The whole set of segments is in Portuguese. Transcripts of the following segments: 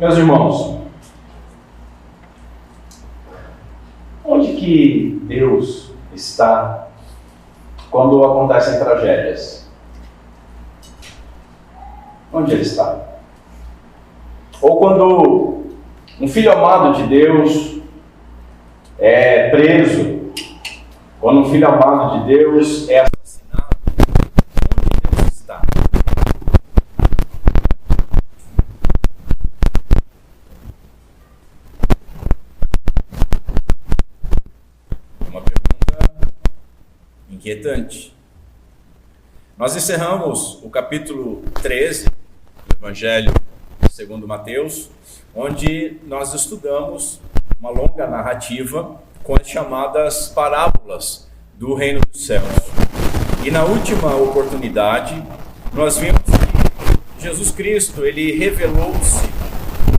Meus irmãos, onde que Deus está quando acontecem tragédias? Onde Ele está? Ou quando um filho amado de Deus é preso, quando um filho amado de Deus é assassinado, onde Deus está? Uma pergunta inquietante. Nós encerramos o capítulo 13 do Evangelho segundo Mateus, onde nós estudamos uma longa narrativa com as chamadas parábolas do reino dos céus. E na última oportunidade, nós vimos que Jesus Cristo, ele revelou-se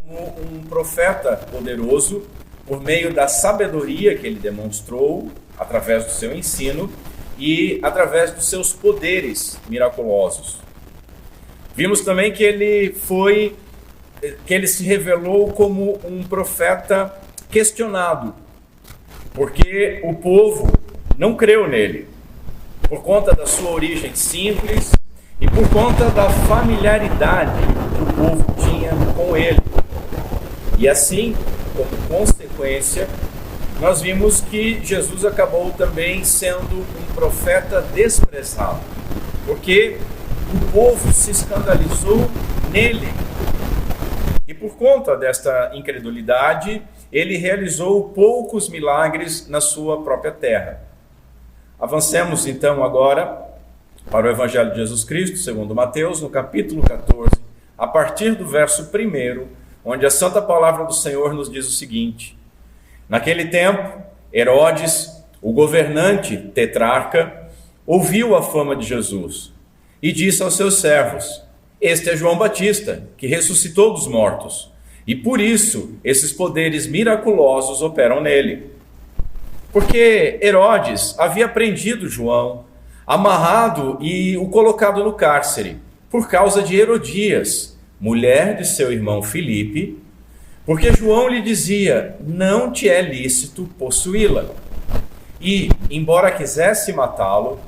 como um profeta poderoso por meio da sabedoria que ele demonstrou através do seu ensino e através dos seus poderes miraculosos. Vimos também que ele se revelou como um profeta questionado, porque o povo não creu nele, por conta da sua origem simples e por conta da familiaridade que o povo tinha com ele. E assim, como consequência, nós vimos que Jesus acabou também sendo um profeta desprezado, porque o povo se escandalizou nele. E por conta desta incredulidade, ele realizou poucos milagres na sua própria terra. Avancemos então agora para o Evangelho de Jesus Cristo, segundo Mateus, no capítulo 14, a partir do verso 1, onde a santa palavra do Senhor nos diz o seguinte: Naquele tempo, Herodes, o governante tetrarca, ouviu a fama de Jesus e disse aos seus servos: Este é João Batista, que ressuscitou dos mortos, e por isso esses poderes miraculosos operam nele. Porque Herodes havia prendido João, amarrado e o colocado no cárcere, por causa de Herodias, mulher de seu irmão Filipe, porque João lhe dizia: não te é lícito possuí-la. E, embora quisesse matá-lo,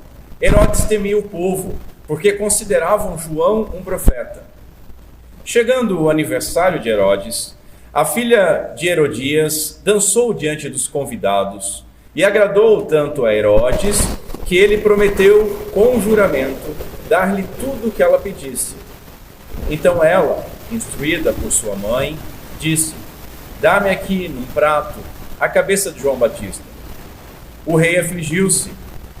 Herodes temia o povo, porque consideravam João um profeta. Chegando o aniversário de Herodes, a filha de Herodias dançou diante dos convidados e agradou tanto a Herodes que ele prometeu com juramento dar-lhe tudo o que ela pedisse. Então ela, instruída por sua mãe, disse: dá-me aqui num prato a cabeça de João Batista. O rei afligiu-se,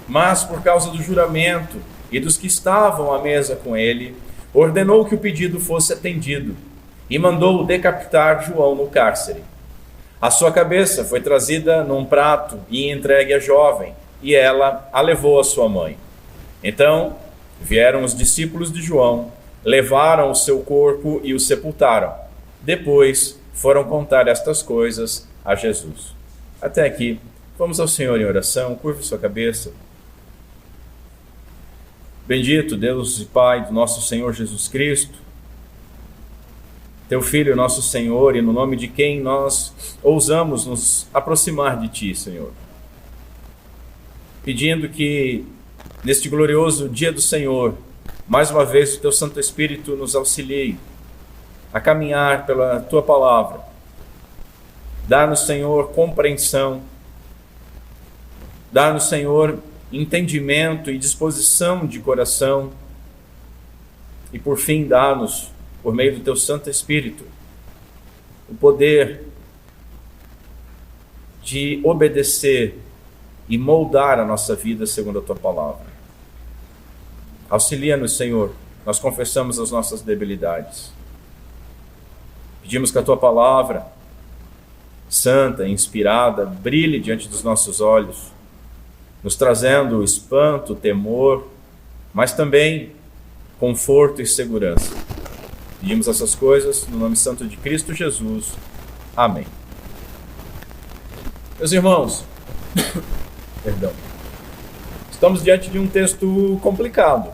mas por causa do juramento e dos que estavam à mesa com ele, ordenou que o pedido fosse atendido e mandou decapitar João no cárcere. A sua cabeça foi trazida num prato e entregue à jovem, e ela a levou à sua mãe. Então vieram os discípulos de João, levaram o seu corpo e o sepultaram. Depois foram contar estas coisas a Jesus. Até aqui. Vamos ao Senhor em oração. Curve sua cabeça. Bendito Deus e Pai do nosso Senhor Jesus Cristo, Teu Filho, nosso Senhor, e no nome de quem nós ousamos nos aproximar de Ti, Senhor. Pedindo que, neste glorioso dia do Senhor, mais uma vez o Teu Santo Espírito nos auxilie a caminhar pela Tua Palavra. Dá-nos, Senhor, compreensão. Dá-nos, Senhor, entendimento e disposição de coração. E, por fim, dá-nos, por meio do Teu Santo Espírito, o poder de obedecer e moldar a nossa vida segundo a Tua Palavra. Auxilia-nos, Senhor. Nós confessamos as nossas debilidades. Pedimos que a Tua Palavra, santa, inspirada, brilhe diante dos nossos olhos, nos trazendo espanto, temor, mas também conforto e segurança. Pedimos essas coisas no nome santo de Cristo Jesus. Amém. Meus irmãos, perdão, estamos diante de um texto complicado.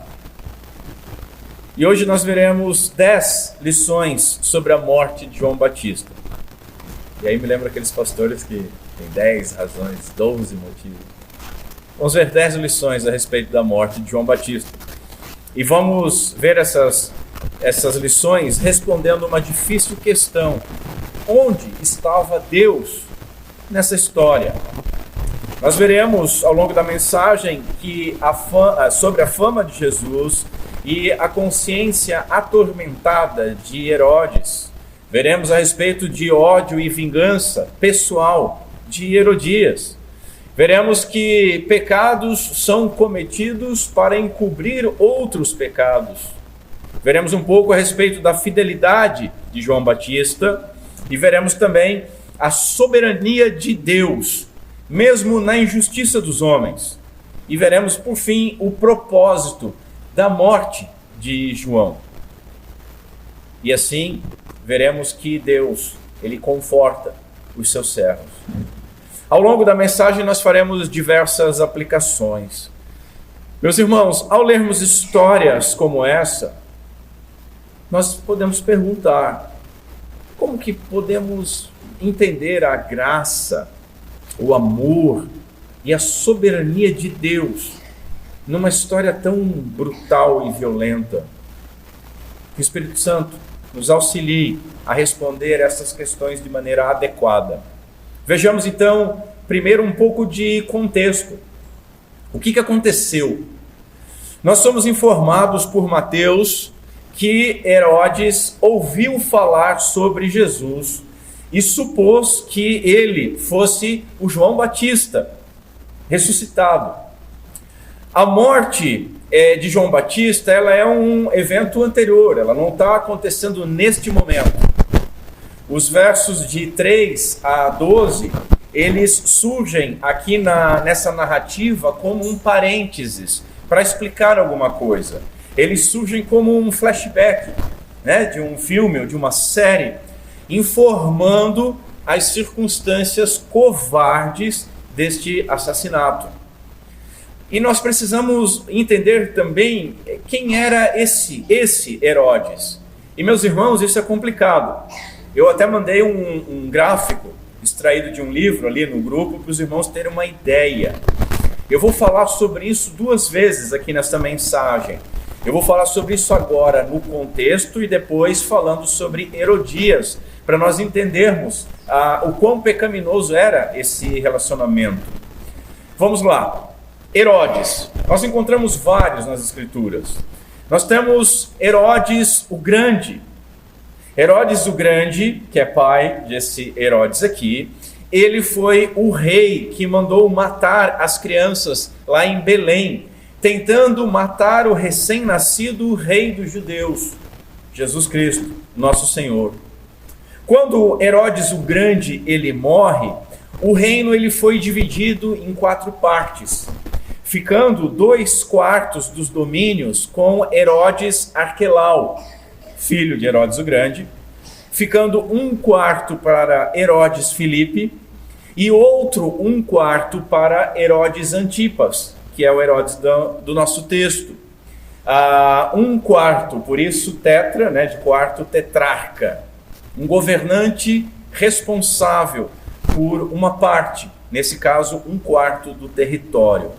E hoje nós veremos 10 lições sobre a morte de João Batista. E aí me lembra aqueles pastores que tem 10 razões, 12 motivos. Vamos ver 10 lições a respeito da morte de João Batista. E vamos ver essas lições respondendo uma difícil questão. Onde estava Deus nessa história? Nós veremos ao longo da mensagem que sobre a fama de Jesus e a consciência atormentada de Herodes. Veremos a respeito de ódio e vingança pessoal de Herodias. Veremos que pecados são cometidos para encobrir outros pecados. Veremos um pouco a respeito da fidelidade de João Batista e veremos também a soberania de Deus, mesmo na injustiça dos homens. E veremos, por fim, o propósito da morte de João. E assim, veremos que Deus, ele conforta os seus servos. Ao longo da mensagem, nós faremos diversas aplicações. Meus irmãos, ao lermos histórias como essa, nós podemos perguntar: como que podemos entender a graça, o amor e a soberania de Deus numa história tão brutal e violenta? Que o Espírito Santo nos auxilie a responder essas questões de maneira adequada. Vejamos então, primeiro, um pouco de contexto. O que aconteceu? Nós somos informados por Mateus que Herodes ouviu falar sobre Jesus e supôs que ele fosse o João Batista, ressuscitado. A morte de João Batista, ela é um evento anterior, ela não está acontecendo neste momento. Os versos de 3 a 12, eles surgem aqui nessa narrativa como um parênteses, para explicar alguma coisa. Eles surgem como um flashback, de um filme ou de uma série, informando as circunstâncias covardes deste assassinato. E nós precisamos entender também quem era esse Herodes. E, meus irmãos, isso é complicado. Eu até mandei um gráfico extraído de um livro ali no grupo para os irmãos terem uma ideia. Eu vou falar sobre isso 2 vezes aqui nesta mensagem. Eu vou falar sobre isso agora no contexto e depois falando sobre Herodias, para nós entendermos o quão pecaminoso era esse relacionamento. Vamos lá. Herodes. Nós encontramos vários nas Escrituras. Nós temos Herodes o Grande. Herodes o Grande, que é pai desse Herodes aqui, ele foi o rei que mandou matar as crianças lá em Belém, tentando matar o recém-nascido rei dos judeus, Jesus Cristo, nosso Senhor. Quando Herodes o Grande ele morre, o reino ele foi dividido em 4 partes, ficando 2/4 dos domínios com Herodes Arquelau, filho de Herodes o Grande, ficando 1/4 para Herodes Filipe e outro 1/4 para Herodes Antipas, que é o Herodes do nosso texto. 1/4, por isso tetra, de quarto, tetrarca, um governante responsável por uma parte, nesse caso 1/4 do território.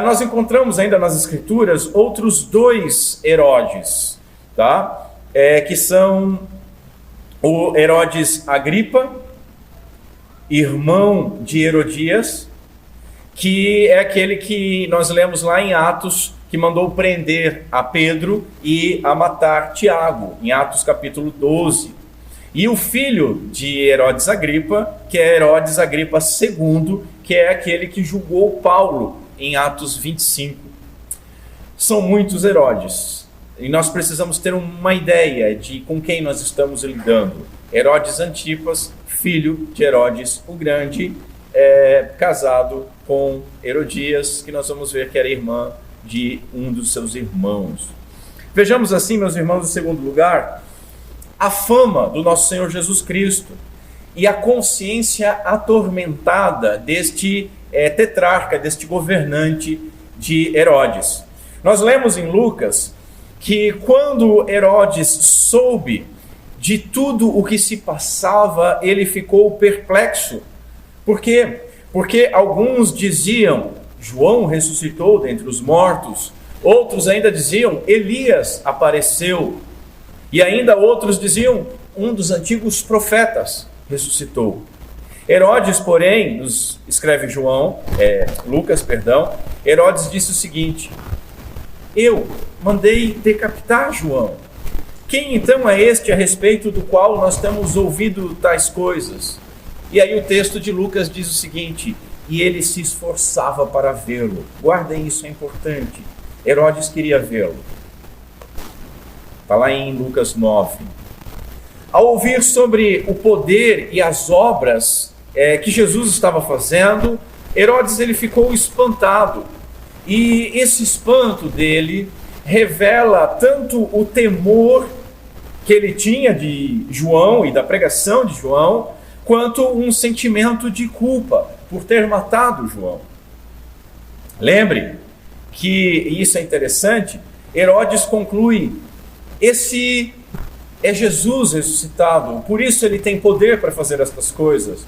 Nós encontramos ainda nas Escrituras outros 2 Herodes, que são o Herodes Agripa, irmão de Herodias, que é aquele que nós lemos lá em Atos, que mandou prender a Pedro e a matar Tiago, em Atos capítulo 12. E o filho de Herodes Agripa, que é Herodes Agripa II, que é aquele que julgou Paulo em Atos 25. São muitos Herodes, e nós precisamos ter uma ideia de com quem nós estamos lidando. Herodes Antipas, filho de Herodes o Grande, casado com Herodias, que nós vamos ver que era irmã de um dos seus irmãos. Vejamos assim, meus irmãos, em segundo lugar, a fama do nosso Senhor Jesus Cristo e a consciência atormentada deste tetrarca, deste governante de Herodes. Nós lemos em Lucas que quando Herodes soube de tudo o que se passava, ele ficou perplexo. Por quê? Porque alguns diziam, João ressuscitou dentre os mortos. Outros ainda diziam, Elias apareceu. E ainda outros diziam, um dos antigos profetas ressuscitou. Herodes, porém, nos escreve Lucas, Herodes disse o seguinte: eu mandei decapitar João. Quem então é este a respeito do qual nós temos ouvido tais coisas? E aí o texto de Lucas diz o seguinte: e ele se esforçava para vê-lo. Guardem isso, é importante. Herodes queria vê-lo. Está lá em Lucas 9. Ao ouvir sobre o poder e as obras que Jesus estava fazendo, Herodes ele ficou espantado. E esse espanto dele revela tanto o temor que ele tinha de João e da pregação de João, quanto um sentimento de culpa por ter matado João. Lembre que, e isso é interessante, Herodes conclui: esse é Jesus ressuscitado, por isso ele tem poder para fazer estas coisas.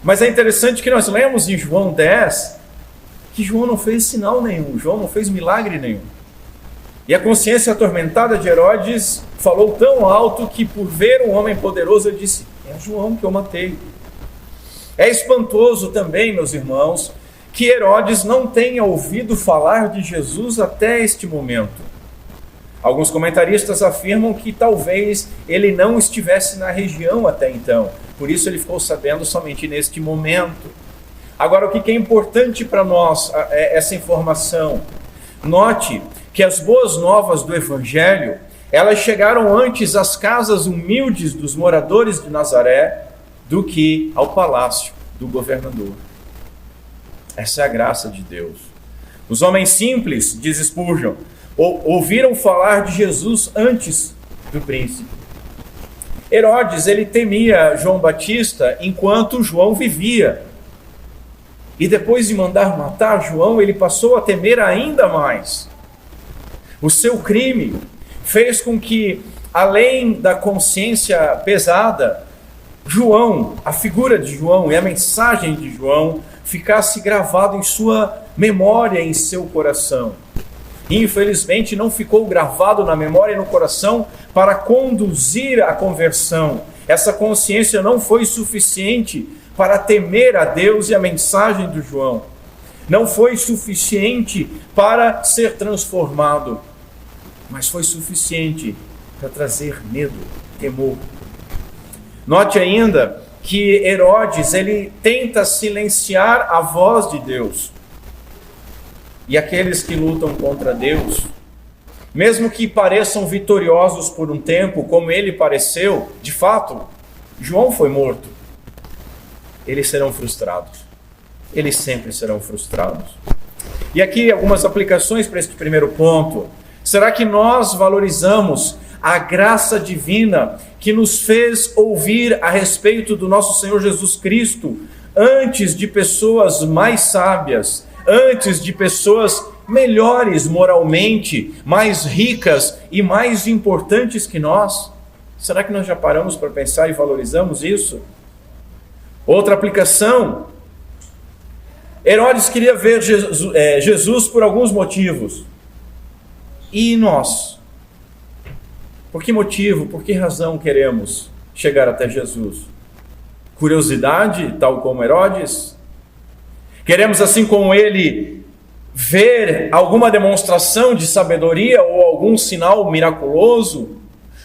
Mas é interessante que nós lemos em João 10 que João não fez sinal nenhum, João não fez milagre nenhum. E a consciência atormentada de Herodes falou tão alto que, por ver um homem poderoso, ele disse: é João que eu matei. É espantoso também, meus irmãos, que Herodes não tenha ouvido falar de Jesus até este momento. Alguns comentaristas afirmam que talvez ele não estivesse na região até então, por isso ele ficou sabendo somente neste momento. Agora, o que é importante para nós, essa informação? Note que as boas novas do Evangelho, elas chegaram antes às casas humildes dos moradores de Nazaré do que ao palácio do governador. Essa é a graça de Deus. Os homens simples, diz Spurgeon, ouviram falar de Jesus antes do príncipe. Herodes, ele temia João Batista enquanto João vivia. E depois de mandar matar João, ele passou a temer ainda mais. O seu crime fez com que, além da consciência pesada, João, a figura de João e a mensagem de João ficasse gravado em sua memória, em seu coração. Infelizmente não ficou gravado na memória e no coração para conduzir a conversão. Essa consciência não foi suficiente para temer a Deus e a mensagem do João. Não foi suficiente para ser transformado, mas foi suficiente para trazer medo, temor. Note ainda que Herodes, ele tenta silenciar a voz de Deus. E aqueles que lutam contra Deus, mesmo que pareçam vitoriosos por um tempo, como ele pareceu, de fato, João foi morto, eles serão frustrados. Eles sempre serão frustrados. E aqui algumas aplicações para este primeiro ponto. Será que nós valorizamos a graça divina que nos fez ouvir a respeito do nosso Senhor Jesus Cristo antes de pessoas mais sábias, antes de pessoas melhores moralmente, mais ricas e mais importantes que nós? Será que nós já paramos para pensar e valorizamos isso? Outra aplicação: Herodes queria ver Jesus por alguns motivos. E nós? Por que motivo, por que razão queremos chegar até Jesus? Curiosidade, tal como Herodes? Queremos, assim como ele, ver alguma demonstração de sabedoria ou algum sinal miraculoso?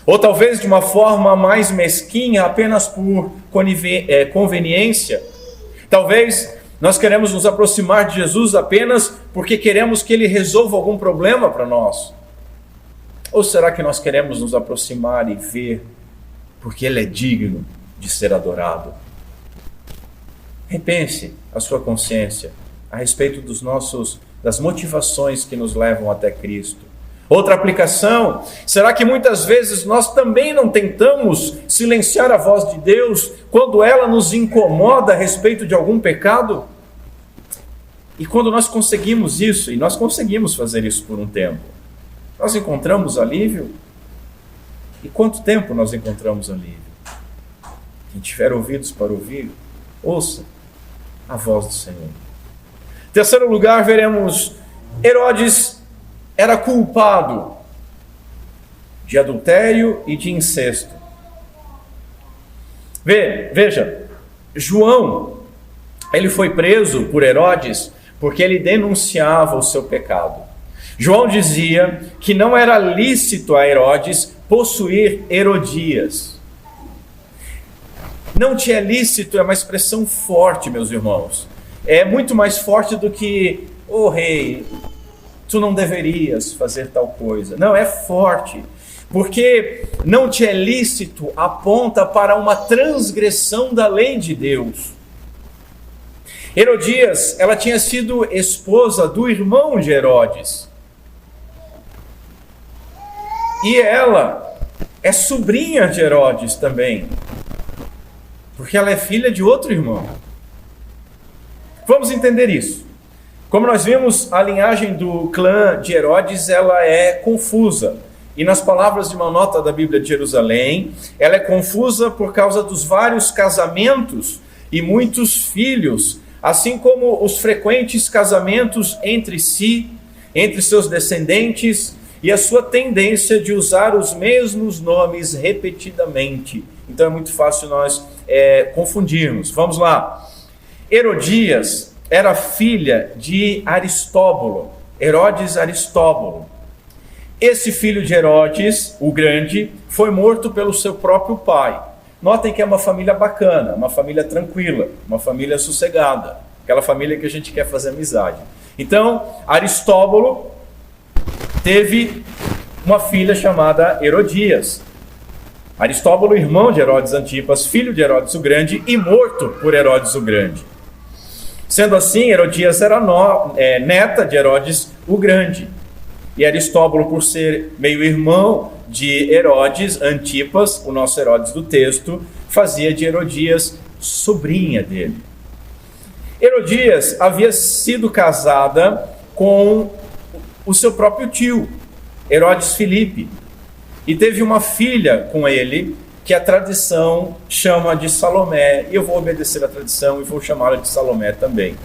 Ou talvez de uma forma mais mesquinha, apenas por conveniência? Talvez nós queremos nos aproximar de Jesus apenas porque queremos que ele resolva algum problema para nós? Ou será que nós queremos nos aproximar e ver porque ele é digno de ser adorado? Repense a sua consciência a respeito das motivações que nos levam até Cristo. Outra aplicação: será que muitas vezes nós também não tentamos silenciar a voz de Deus quando ela nos incomoda a respeito de algum pecado? E quando nós conseguimos isso, e nós conseguimos fazer isso por um tempo, Nós encontramos alívio? E quanto tempo nós encontramos alívio? Quem tiver ouvidos para ouvir, ouça a voz do Senhor. Em terceiro lugar, veremos Herodes era culpado de adultério e de incesto. Veja, João, ele foi preso por Herodes porque ele denunciava o seu pecado. João dizia que não era lícito a Herodes possuir Herodias. Não te é lícito é uma expressão forte, meus irmãos. É muito mais forte do que, rei, tu não deverias fazer tal coisa. Não, é forte. Porque não te é lícito aponta para uma transgressão da lei de Deus. Herodias, ela tinha sido esposa do irmão de Herodes. E ela é sobrinha de Herodes também. Porque ela é filha de outro irmão. Vamos entender isso. Como nós vimos, a linhagem do clã de Herodes, ela é confusa. E nas palavras de uma nota da Bíblia de Jerusalém, ela é confusa por causa dos vários casamentos e muitos filhos, assim como os frequentes casamentos entre si, entre seus descendentes, e a sua tendência de usar os mesmos nomes repetidamente. Então é muito fácil nós confundirmos. Vamos lá. Herodias era filha de Aristóbulo, Herodes Aristóbulo. Esse filho de Herodes, o grande, foi morto pelo seu próprio pai. Notem que é uma família bacana, uma família tranquila, uma família sossegada, aquela família que a gente quer fazer amizade. Então, Aristóbulo teve uma filha chamada Herodias. Aristóbulo, irmão de Herodes Antipas, filho de Herodes o Grande e morto por Herodes o Grande. Sendo assim, Herodias era neta de Herodes o Grande. E Aristóbulo, por ser meio-irmão de Herodes Antipas, o nosso Herodes do texto, fazia de Herodias sobrinha dele. Herodias havia sido casada com o seu próprio tio, Herodes Filipe, e teve uma filha com ele, que a tradição chama de Salomé, e eu vou obedecer a tradição e vou chamá-la de Salomé também.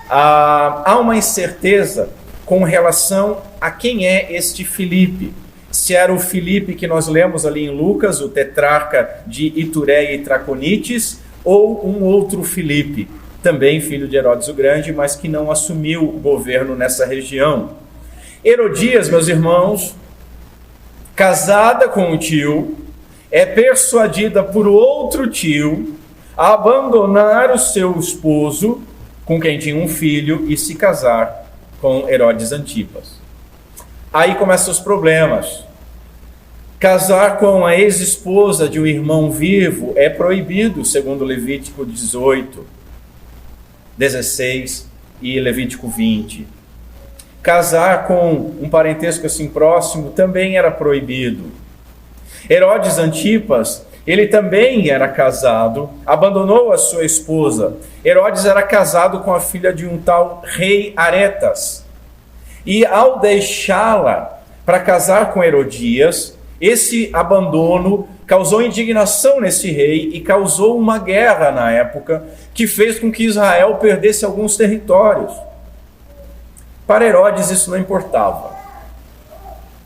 Há uma incerteza com relação a quem é este Filipe. Se era o Filipe que nós lemos ali em Lucas, o tetrarca de Itureia e Traconites, ou um outro Filipe, também filho de Herodes o Grande, mas que não assumiu o governo nessa região. Herodias, meus irmãos, casada com o tio, é persuadida por outro tio a abandonar o seu esposo, com quem tinha um filho, e se casar com Herodes Antipas. Aí começam os problemas. Casar com a ex-esposa de um irmão vivo é proibido, segundo Levítico 18, 16 e Levítico 20. Casar com um parentesco assim próximo também era proibido. Herodes Antipas, ele também era casado, abandonou a sua esposa. Herodes era casado com a filha de um tal rei Aretas. E ao deixá-la para casar com Herodias, esse abandono causou indignação nesse rei e causou uma guerra na época que fez com que Israel perdesse alguns territórios. Para Herodes isso não importava.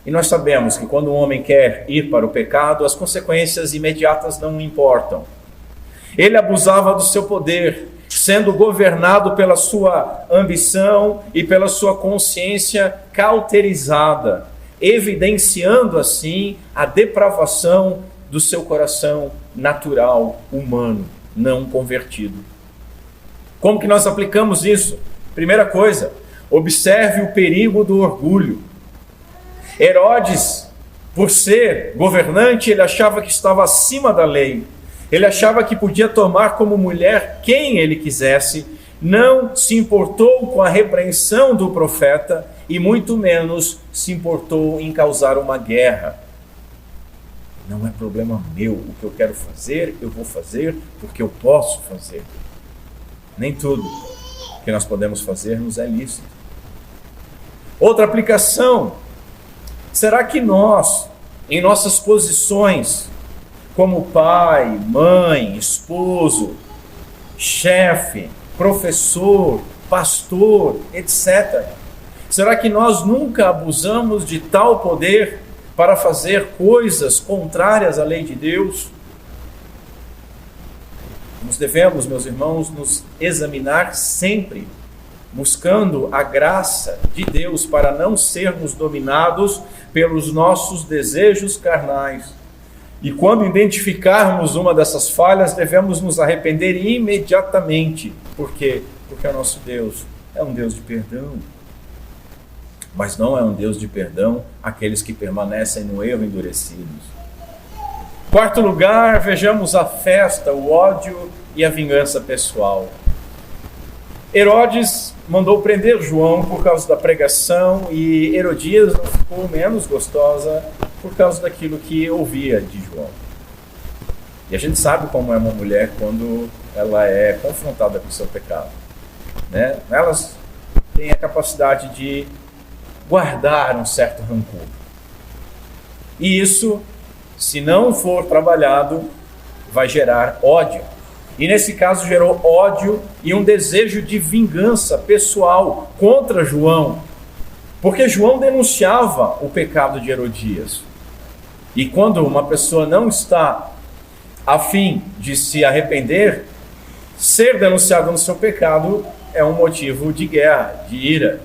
E nós sabemos que quando um homem quer ir para o pecado, as consequências imediatas não importam. Ele abusava do seu poder, sendo governado pela sua ambição e pela sua consciência cauterizada, evidenciando assim a depravação do seu coração natural, humano, não convertido. Como que nós aplicamos isso? Primeira coisa, observe o perigo do orgulho. Herodes, por ser governante, ele achava que estava acima da lei. Ele achava que podia tomar como mulher quem ele quisesse, não se importou com a repreensão do profeta e muito menos se importou em causar uma guerra. Não é problema meu, o que eu quero fazer, eu vou fazer porque eu posso fazer. Nem tudo que nós podemos fazer nos é lícito. Outra aplicação, Será que nós, em nossas posições, como pai, mãe, esposo, chefe, professor, pastor, etc., será que nós nunca abusamos de tal poder para fazer coisas contrárias à lei de Deus? Nós devemos, meus irmãos, nos examinar sempre, buscando a graça de Deus para não sermos dominados pelos nossos desejos carnais. E quando identificarmos uma dessas falhas, devemos nos arrepender imediatamente. Por quê? Porque o nosso Deus é um Deus de perdão. Mas não é um Deus de perdão aqueles que permanecem no erro endurecidos. Quarto lugar, vejamos a festa, o ódio e a vingança pessoal. Herodes mandou prender João por causa da pregação e Herodias não ficou menos gostosa por causa daquilo que ouvia de João. E a gente sabe como é uma mulher quando ela é confrontada com o seu pecado, né? Elas têm a capacidade de guardar um certo rancor. E isso, se não for trabalhado, vai gerar ódio. E nesse caso gerou ódio e um desejo de vingança pessoal contra João, porque João denunciava o pecado de Herodias. E quando uma pessoa não está a fim de se arrepender, ser denunciado no seu pecado é um motivo de guerra, de ira.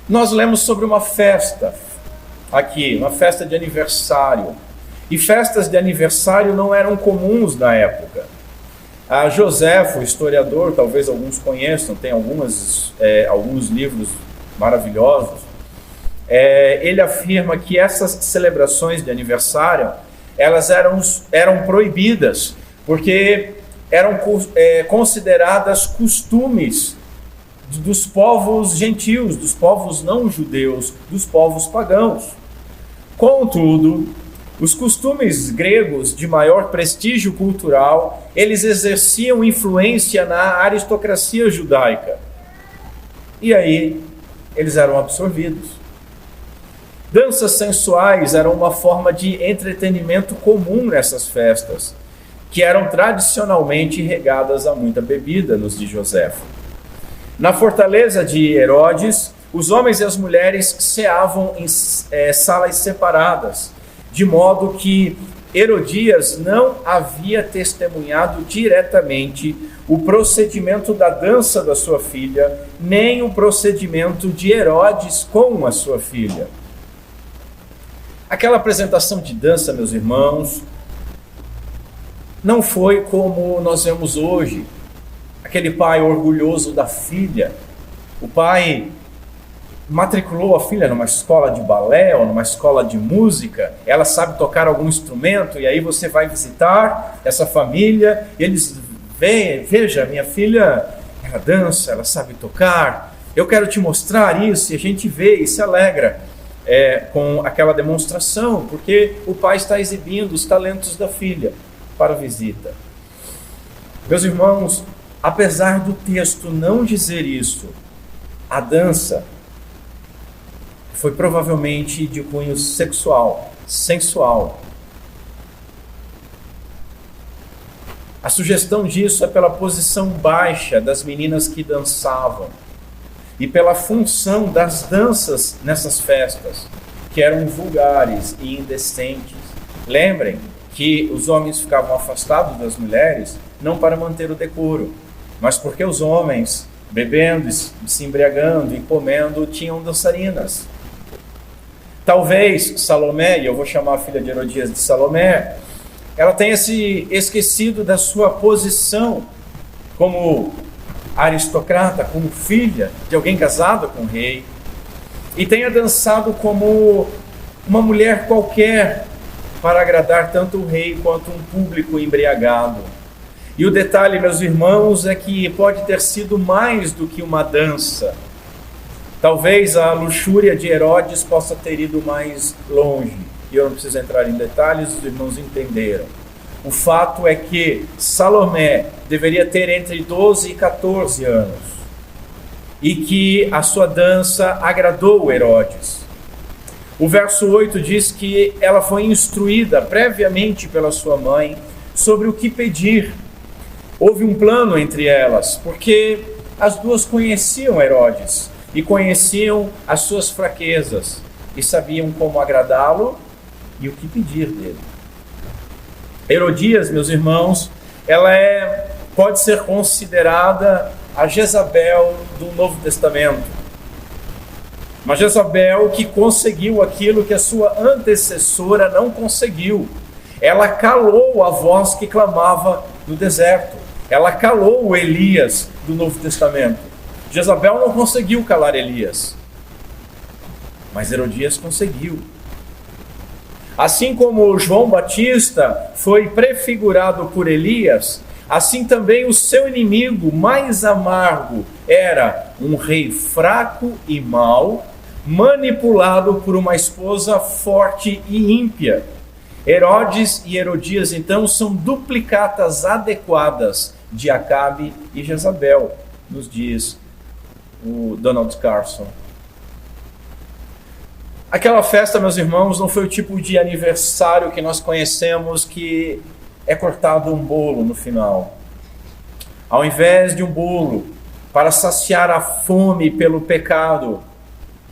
Nós lemos sobre uma festa aqui, uma festa de aniversário. E festas de aniversário não eram comuns na época. A Joséfo, historiador, talvez alguns conheçam, tem alguns livros maravilhosos. Ele afirma que essas celebrações de aniversário, elas eram proibidas, porque eram consideradas costumes dos povos gentios, dos povos não judeus, dos povos pagãos. Contudo, os costumes gregos de maior prestígio cultural, eles exerciam influência na aristocracia judaica. E aí, eles eram absorvidos. Danças sensuais eram uma forma de entretenimento comum nessas festas, que eram tradicionalmente regadas a muita bebida nos de Joséfo. Na fortaleza de Herodes, os homens e as mulheres ceavam em salas separadas, de modo que Herodias não havia testemunhado diretamente o procedimento da dança da sua filha, nem o procedimento de Herodes com a sua filha. Aquela apresentação de dança, meus irmãos, não foi como nós vemos hoje. Aquele pai orgulhoso da filha, o pai matriculou a filha numa escola de balé ou numa escola de música, ela sabe tocar algum instrumento, e aí você vai visitar essa família, e eles veem, veja, minha filha, ela dança, ela sabe tocar, eu quero te mostrar isso, e a gente vê e se alegra com aquela demonstração, porque o pai está exibindo os talentos da filha para a visita. Meus irmãos, apesar do texto não dizer isso, a dança foi provavelmente de cunho sexual, sensual. A sugestão disso é pela posição baixa das meninas que dançavam e pela função das danças nessas festas, que eram vulgares e indecentes. Lembrem que os homens ficavam afastados das mulheres não para manter o decoro, mas porque os homens, bebendo, se embriagando e comendo, tinham dançarinas. Talvez Salomé, e eu vou chamar a filha de Herodias de Salomé, ela tenha se esquecido da sua posição como aristocrata, como filha de alguém casado com o rei, e tenha dançado como uma mulher qualquer para agradar tanto o rei quanto um público embriagado. E o detalhe, meus irmãos, é que pode ter sido mais do que uma dança. Talvez a luxúria de Herodes possa ter ido mais longe. E eu não preciso entrar em detalhes, os irmãos entenderam. O fato é que Salomé deveria ter entre 12 e 14 anos. E que a sua dança agradou Herodes. O verso 8 diz que ela foi instruída previamente pela sua mãe sobre o que pedir. Houve um plano entre elas, porque as duas conheciam Herodes e conheciam as suas fraquezas e sabiam como agradá-lo e o que pedir dele. Herodias, meus irmãos, ela pode ser considerada a Jezabel do Novo Testamento. Uma Jezabel que conseguiu aquilo que a sua antecessora não conseguiu. Ela calou a voz que clamava no deserto. Ela calou o Elias do Novo Testamento. Jezabel não conseguiu calar Elias, mas Herodias conseguiu. Assim como João Batista foi prefigurado por Elias, assim também o seu inimigo mais amargo era um rei fraco e mau, manipulado por uma esposa forte e ímpia. Herodes e Herodias, então, são duplicatas adequadas de Acabe e Jezabel, nos diz o Donald Carson. Aquela festa, meus irmãos, não foi o tipo de aniversário que nós conhecemos, que é cortado um bolo no final. Ao invés de um bolo para saciar a fome pelo pecado,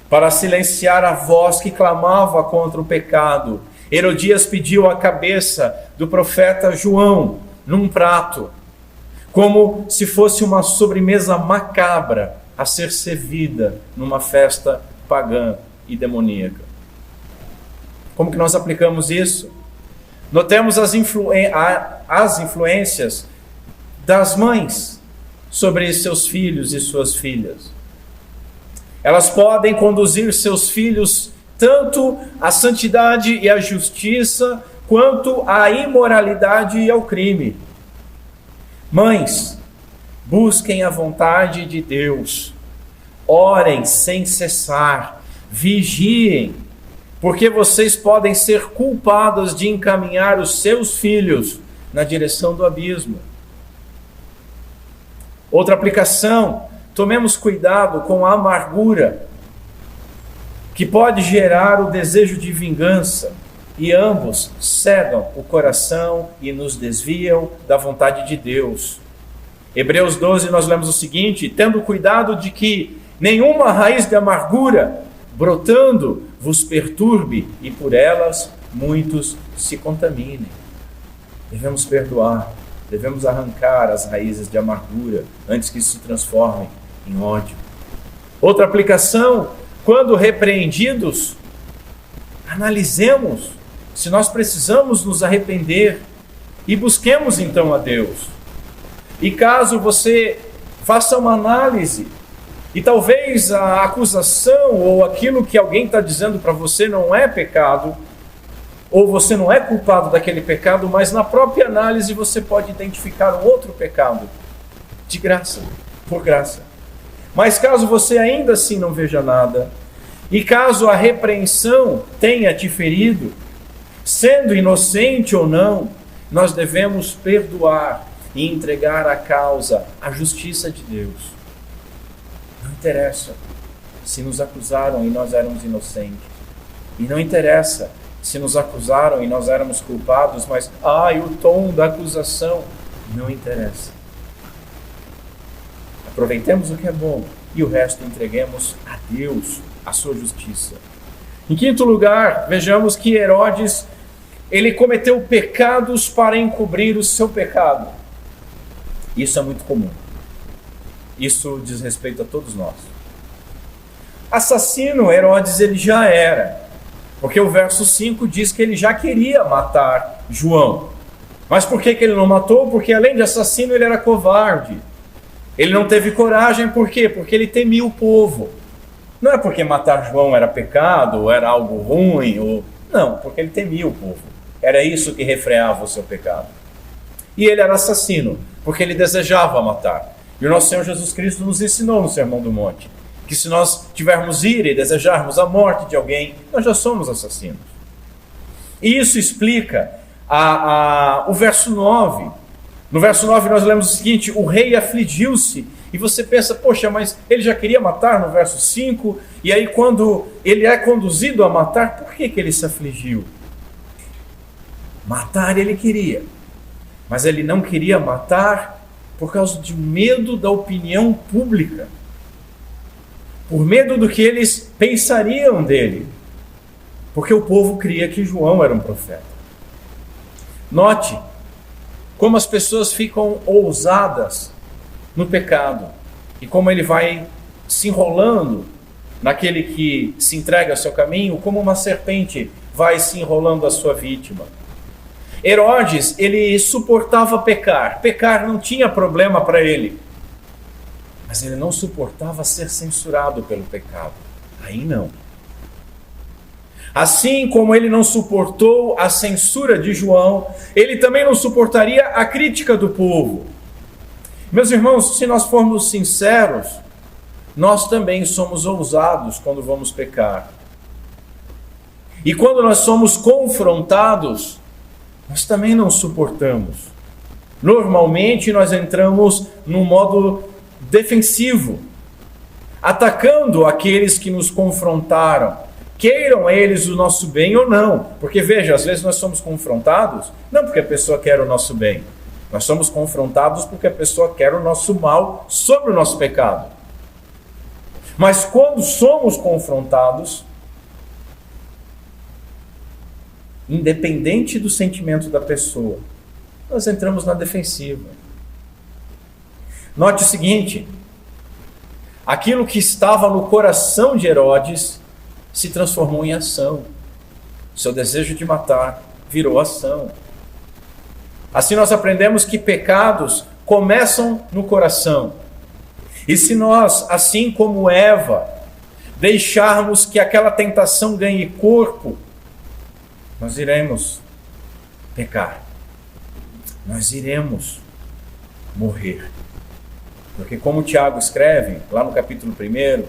para silenciar a voz que clamava contra o pecado, Herodias pediu a cabeça do profeta João num prato, como se fosse uma sobremesa macabra a ser servida numa festa pagã e demoníaca. Como que nós aplicamos isso? Notemos as influências das mães sobre seus filhos e suas filhas. Elas podem conduzir seus filhos tanto à santidade e à justiça, quanto à imoralidade e ao crime. Mães, busquem a vontade de Deus, orem sem cessar, vigiem, porque vocês podem ser culpados de encaminhar os seus filhos na direção do abismo. Outra aplicação: tomemos cuidado com a amargura, que pode gerar o desejo de vingança, e ambos cegam o coração e nos desviam da vontade de Deus. Hebreus 12, nós lemos o seguinte: tendo cuidado de que nenhuma raiz de amargura, brotando, vos perturbe, e por elas muitos se contaminem. Devemos perdoar, devemos arrancar as raízes de amargura antes que se transformem em ódio. Outra aplicação: quando repreendidos, analisemos se nós precisamos nos arrepender e busquemos então a Deus. E caso você faça uma análise e talvez a acusação ou aquilo que alguém está dizendo para você não é pecado, ou você não é culpado daquele pecado, mas na própria análise você pode identificar um outro pecado, de graça, por graça. Mas caso você ainda assim não veja nada, e caso a repreensão tenha te ferido, sendo inocente ou não, nós devemos perdoar e entregar a causa à justiça de Deus. Não interessa se nos acusaram e nós éramos inocentes. E não interessa se nos acusaram e nós éramos culpados, mas o tom da acusação não interessa. Aproveitemos o que é bom e o resto entreguemos a Deus, a sua justiça. Em quinto lugar, vejamos que Herodes, ele cometeu pecados para encobrir o seu pecado. Isso é muito comum. Isso diz respeito a todos nós. Assassino, Herodes ele já era, porque o verso 5 diz que ele já queria matar João. Mas por que ele não matou? Porque além de assassino, ele era covarde. Ele não teve coragem, por quê? Porque ele temia o povo. Não é porque matar João era pecado, ou era algo ruim, não, porque ele temia o povo. Era isso que refreava o seu pecado. E ele era assassino, porque ele desejava matar. E o nosso Senhor Jesus Cristo nos ensinou no Sermão do Monte, que se nós tivermos ira e desejarmos a morte de alguém, nós já somos assassinos. E isso explica o verso 9. No verso 9 nós lemos o seguinte: o rei afligiu-se e E você pensa, poxa, mas ele já queria matar no verso 5, e aí quando ele é conduzido a matar, por que ele se afligiu? Matar ele queria, mas ele não queria matar por causa de medo da opinião pública, por medo do que eles pensariam dele, porque o povo cria que João era um profeta. Note como as pessoas ficam ousadas no pecado e como ele vai se enrolando naquele que se entrega ao seu caminho, como uma serpente vai se enrolando a sua vítima. Herodes, ele suportava pecar. Pecar não tinha problema para ele. Mas ele não suportava ser censurado pelo pecado. Aí não. Assim como ele não suportou a censura de João, ele também não suportaria a crítica do povo. Meus irmãos, se nós formos sinceros, nós também somos ousados quando vamos pecar. E quando nós somos confrontados, nós também não suportamos. Normalmente nós entramos num modo defensivo, atacando aqueles que nos confrontaram, queiram eles o nosso bem ou não. Porque veja, às vezes nós somos confrontados, não porque a pessoa quer o nosso bem, nós somos confrontados porque a pessoa quer o nosso mal sobre o nosso pecado. Mas quando somos confrontados, independente do sentimento da pessoa, nós entramos na defensiva. Note o seguinte: aquilo que estava no coração de Herodes se transformou em ação. Seu desejo de matar virou ação. Assim nós aprendemos que pecados começam no coração. E se nós, assim como Eva, deixarmos que aquela tentação ganhe corpo, nós iremos pecar. Nós iremos morrer. Porque como Tiago escreve, lá no capítulo 1,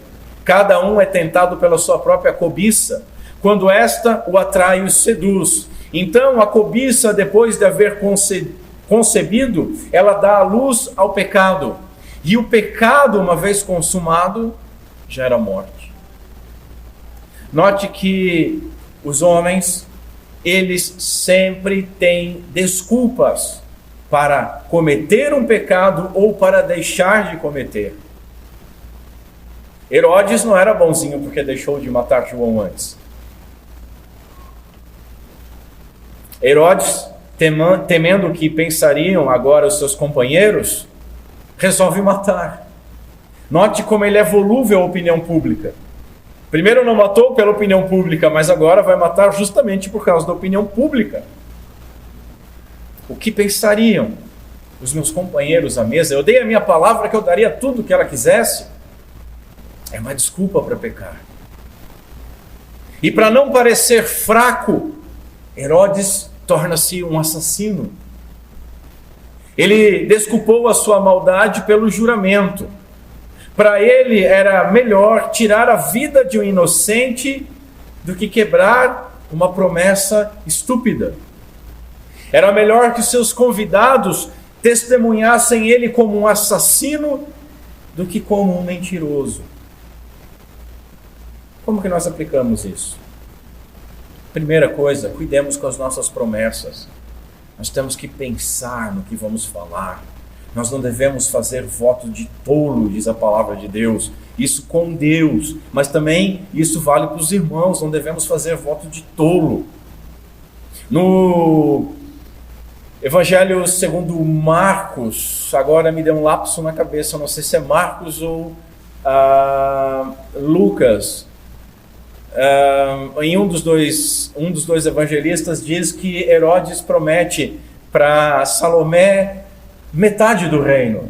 cada um é tentado pela sua própria cobiça, quando esta o atrai e o seduz. Então a cobiça, depois de haver concebido, ela dá a luz ao pecado. E o pecado, uma vez consumado, gera morte. Note que os homens, eles sempre têm desculpas para cometer um pecado ou para deixar de cometer. Herodes não era bonzinho porque deixou de matar João antes. Herodes, temendo o que pensariam agora os seus companheiros, resolve matar. Note como ele é volúvel à opinião pública. Primeiro não matou pela opinião pública, mas agora vai matar justamente por causa da opinião pública. O que pensariam os meus companheiros à mesa? Eu dei a minha palavra que eu daria tudo o que ela quisesse. É uma desculpa para pecar. E para não parecer fraco, Herodes torna-se um assassino. Ele desculpou a sua maldade pelo juramento. Para ele era melhor tirar a vida de um inocente do que quebrar uma promessa estúpida. Era melhor que seus convidados testemunhassem ele como um assassino do que como um mentiroso. Como que nós aplicamos isso? Primeira coisa, cuidemos com as nossas promessas. Nós temos que pensar no que vamos falar. Nós não devemos fazer voto de tolo, diz a palavra de Deus. Isso com Deus, mas também isso vale para os irmãos. Não devemos fazer voto de tolo. No Evangelho segundo Marcos, agora me deu um lapso na cabeça, não sei se é Marcos ou Lucas. Em um dos dois evangelistas diz que Herodes promete para Salomé metade do reino.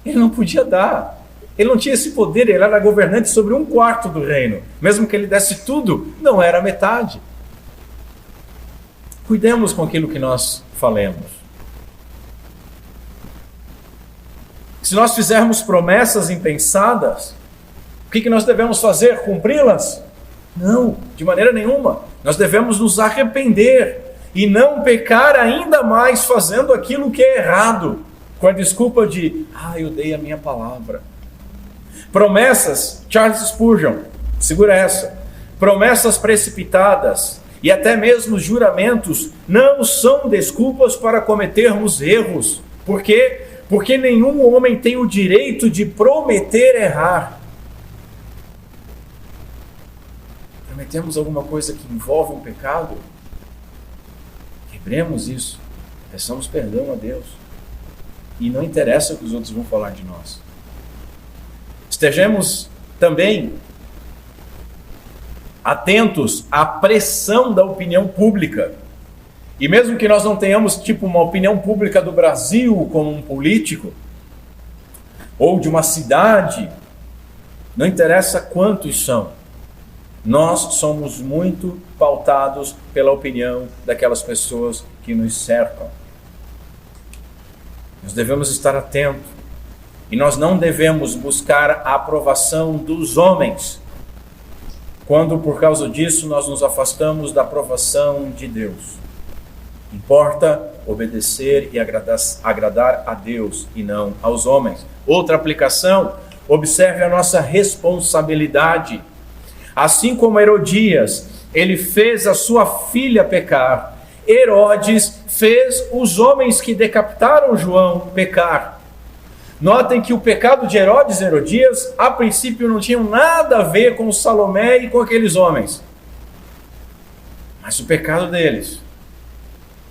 Ele não podia dar. Ele não tinha esse poder, ele era governante sobre 1/4 do reino. Mesmo que ele desse tudo, não era metade. Cuidemos com aquilo que nós falemos. Se nós fizermos promessas impensadas, o que nós devemos fazer? Cumpri-las? Não, de maneira nenhuma. Nós devemos nos arrepender e não pecar ainda mais fazendo aquilo que é errado, com a desculpa de, eu dei a minha palavra. Promessas, Charles Spurgeon, segura essa, promessas precipitadas e até mesmo juramentos não são desculpas para cometermos erros. Por quê? Porque nenhum homem tem o direito de prometer errar. Prometemos alguma coisa que envolve um pecado? Quebremos isso, peçamos perdão a Deus. E não interessa o que os outros vão falar de nós. Estejamos também atentos à pressão da opinião pública. E mesmo que nós não tenhamos uma opinião pública do Brasil como um político, ou de uma cidade, não interessa quantos são. Nós somos muito pautados pela opinião daquelas pessoas que nos cercam. Nós devemos estar atentos. E nós não devemos buscar a aprovação dos homens, quando por causa disso nós nos afastamos da aprovação de Deus. Importa obedecer e agradar a Deus e não aos homens. Outra aplicação, observe a nossa responsabilidade. Assim como Herodias, ele fez a sua filha pecar, Herodes fez os homens que decapitaram João pecar. Notem que o pecado de Herodes e Herodias, a princípio, não tinha nada a ver com Salomé e com aqueles homens. Mas o pecado deles,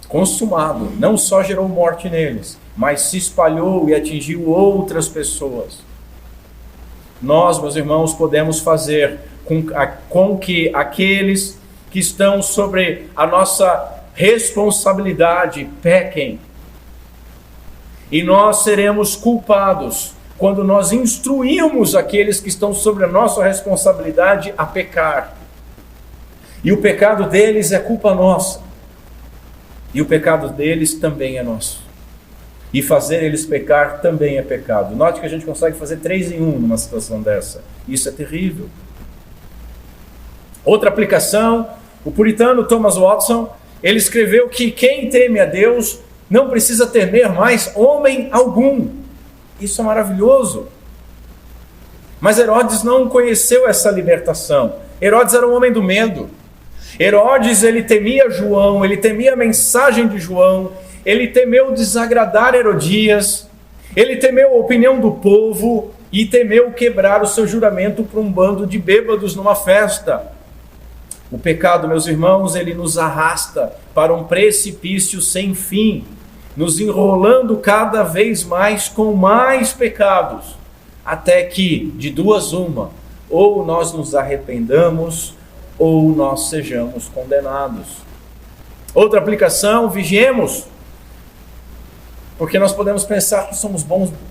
consumado, não só gerou morte neles, mas se espalhou e atingiu outras pessoas. Nós, meus irmãos, podemos fazer com que aqueles que estão sobre a nossa responsabilidade pequem. E nós seremos culpados quando nós instruímos aqueles que estão sobre a nossa responsabilidade a pecar. E o pecado deles é culpa nossa. E o pecado deles também é nosso. E fazer eles pecar também é pecado. Note que a gente consegue fazer 3 em 1 numa situação dessa. Isso é terrível. Outra aplicação, o puritano Thomas Watson, ele escreveu que quem teme a Deus não precisa temer mais homem algum. Isso é maravilhoso. Mas Herodes não conheceu essa libertação. Herodes era um homem do medo. Herodes, ele temia João, ele temia a mensagem de João, ele temeu desagradar Herodias, ele temeu a opinião do povo e temeu quebrar o seu juramento para um bando de bêbados numa festa. O pecado, meus irmãos, ele nos arrasta para um precipício sem fim, nos enrolando cada vez mais com mais pecados, até que, de duas uma, ou nós nos arrependamos, ou nós sejamos condenados. Outra aplicação, vigiemos, porque nós podemos pensar que somos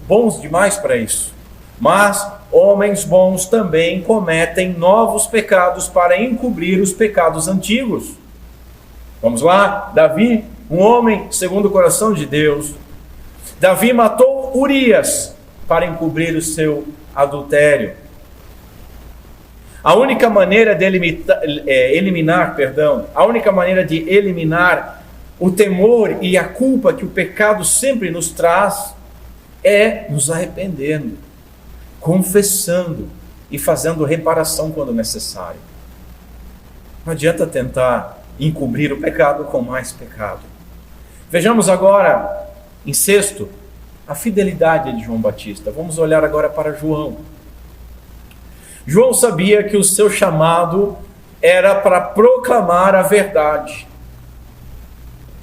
bons demais para isso, mas homens bons também cometem novos pecados para encobrir os pecados antigos. Vamos lá, Davi, um homem segundo o coração de Deus. Davi matou Urias para encobrir o seu adultério. A única maneira de eliminar o temor e a culpa que o pecado sempre nos traz é nos arrependendo, confessando e fazendo reparação quando necessário. Não adianta tentar encobrir o pecado com mais pecado. Vejamos agora, em sexto, a fidelidade de João Batista. Vamos olhar agora para João. João sabia que o seu chamado era para proclamar a verdade,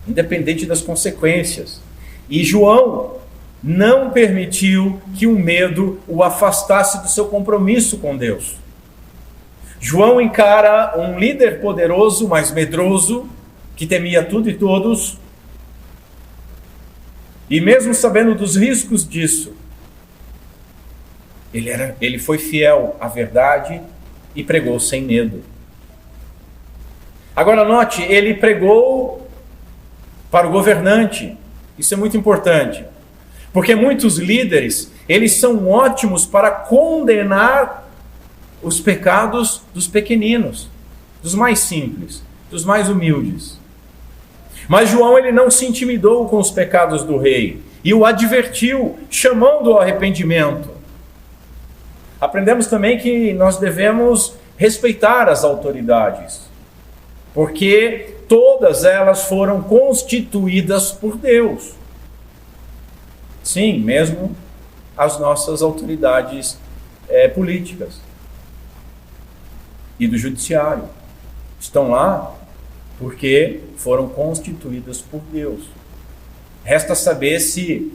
independente das consequências. E João não permitiu que o medo o afastasse do seu compromisso com Deus. João encara um líder poderoso, mas medroso, que temia tudo e todos, e mesmo sabendo dos riscos disso, ele foi fiel à verdade e pregou sem medo. Agora note, ele pregou para o governante. Isso é muito importante, porque muitos líderes, eles são ótimos para condenar os pecados dos pequeninos, dos mais simples, dos mais humildes. Mas João, ele não se intimidou com os pecados do rei. e o advertiu, chamando ao arrependimento. Aprendemos também que nós devemos respeitar as autoridades, porque todas elas foram constituídas por Deus. Sim, mesmo as nossas autoridades políticas e do judiciário estão lá porque foram constituídas por Deus. Resta saber se,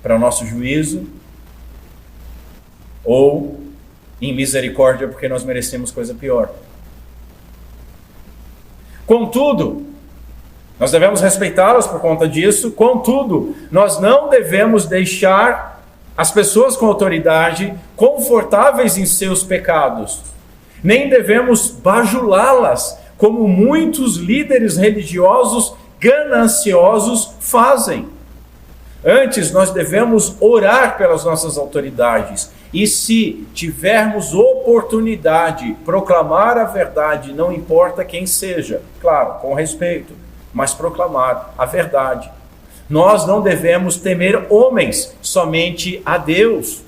para nosso juízo, ou em misericórdia, porque nós merecemos coisa pior. Contudo, nós devemos respeitá-las por conta disso. Contudo, nós não devemos deixar as pessoas com autoridade confortáveis em seus pecados. Nem devemos bajulá-las, como muitos líderes religiosos gananciosos fazem. Antes, nós devemos orar pelas nossas autoridades. E se tivermos oportunidade, proclamar a verdade, não importa quem seja, claro, com respeito, mas proclamar a verdade. Nós não devemos temer homens, somente a Deus.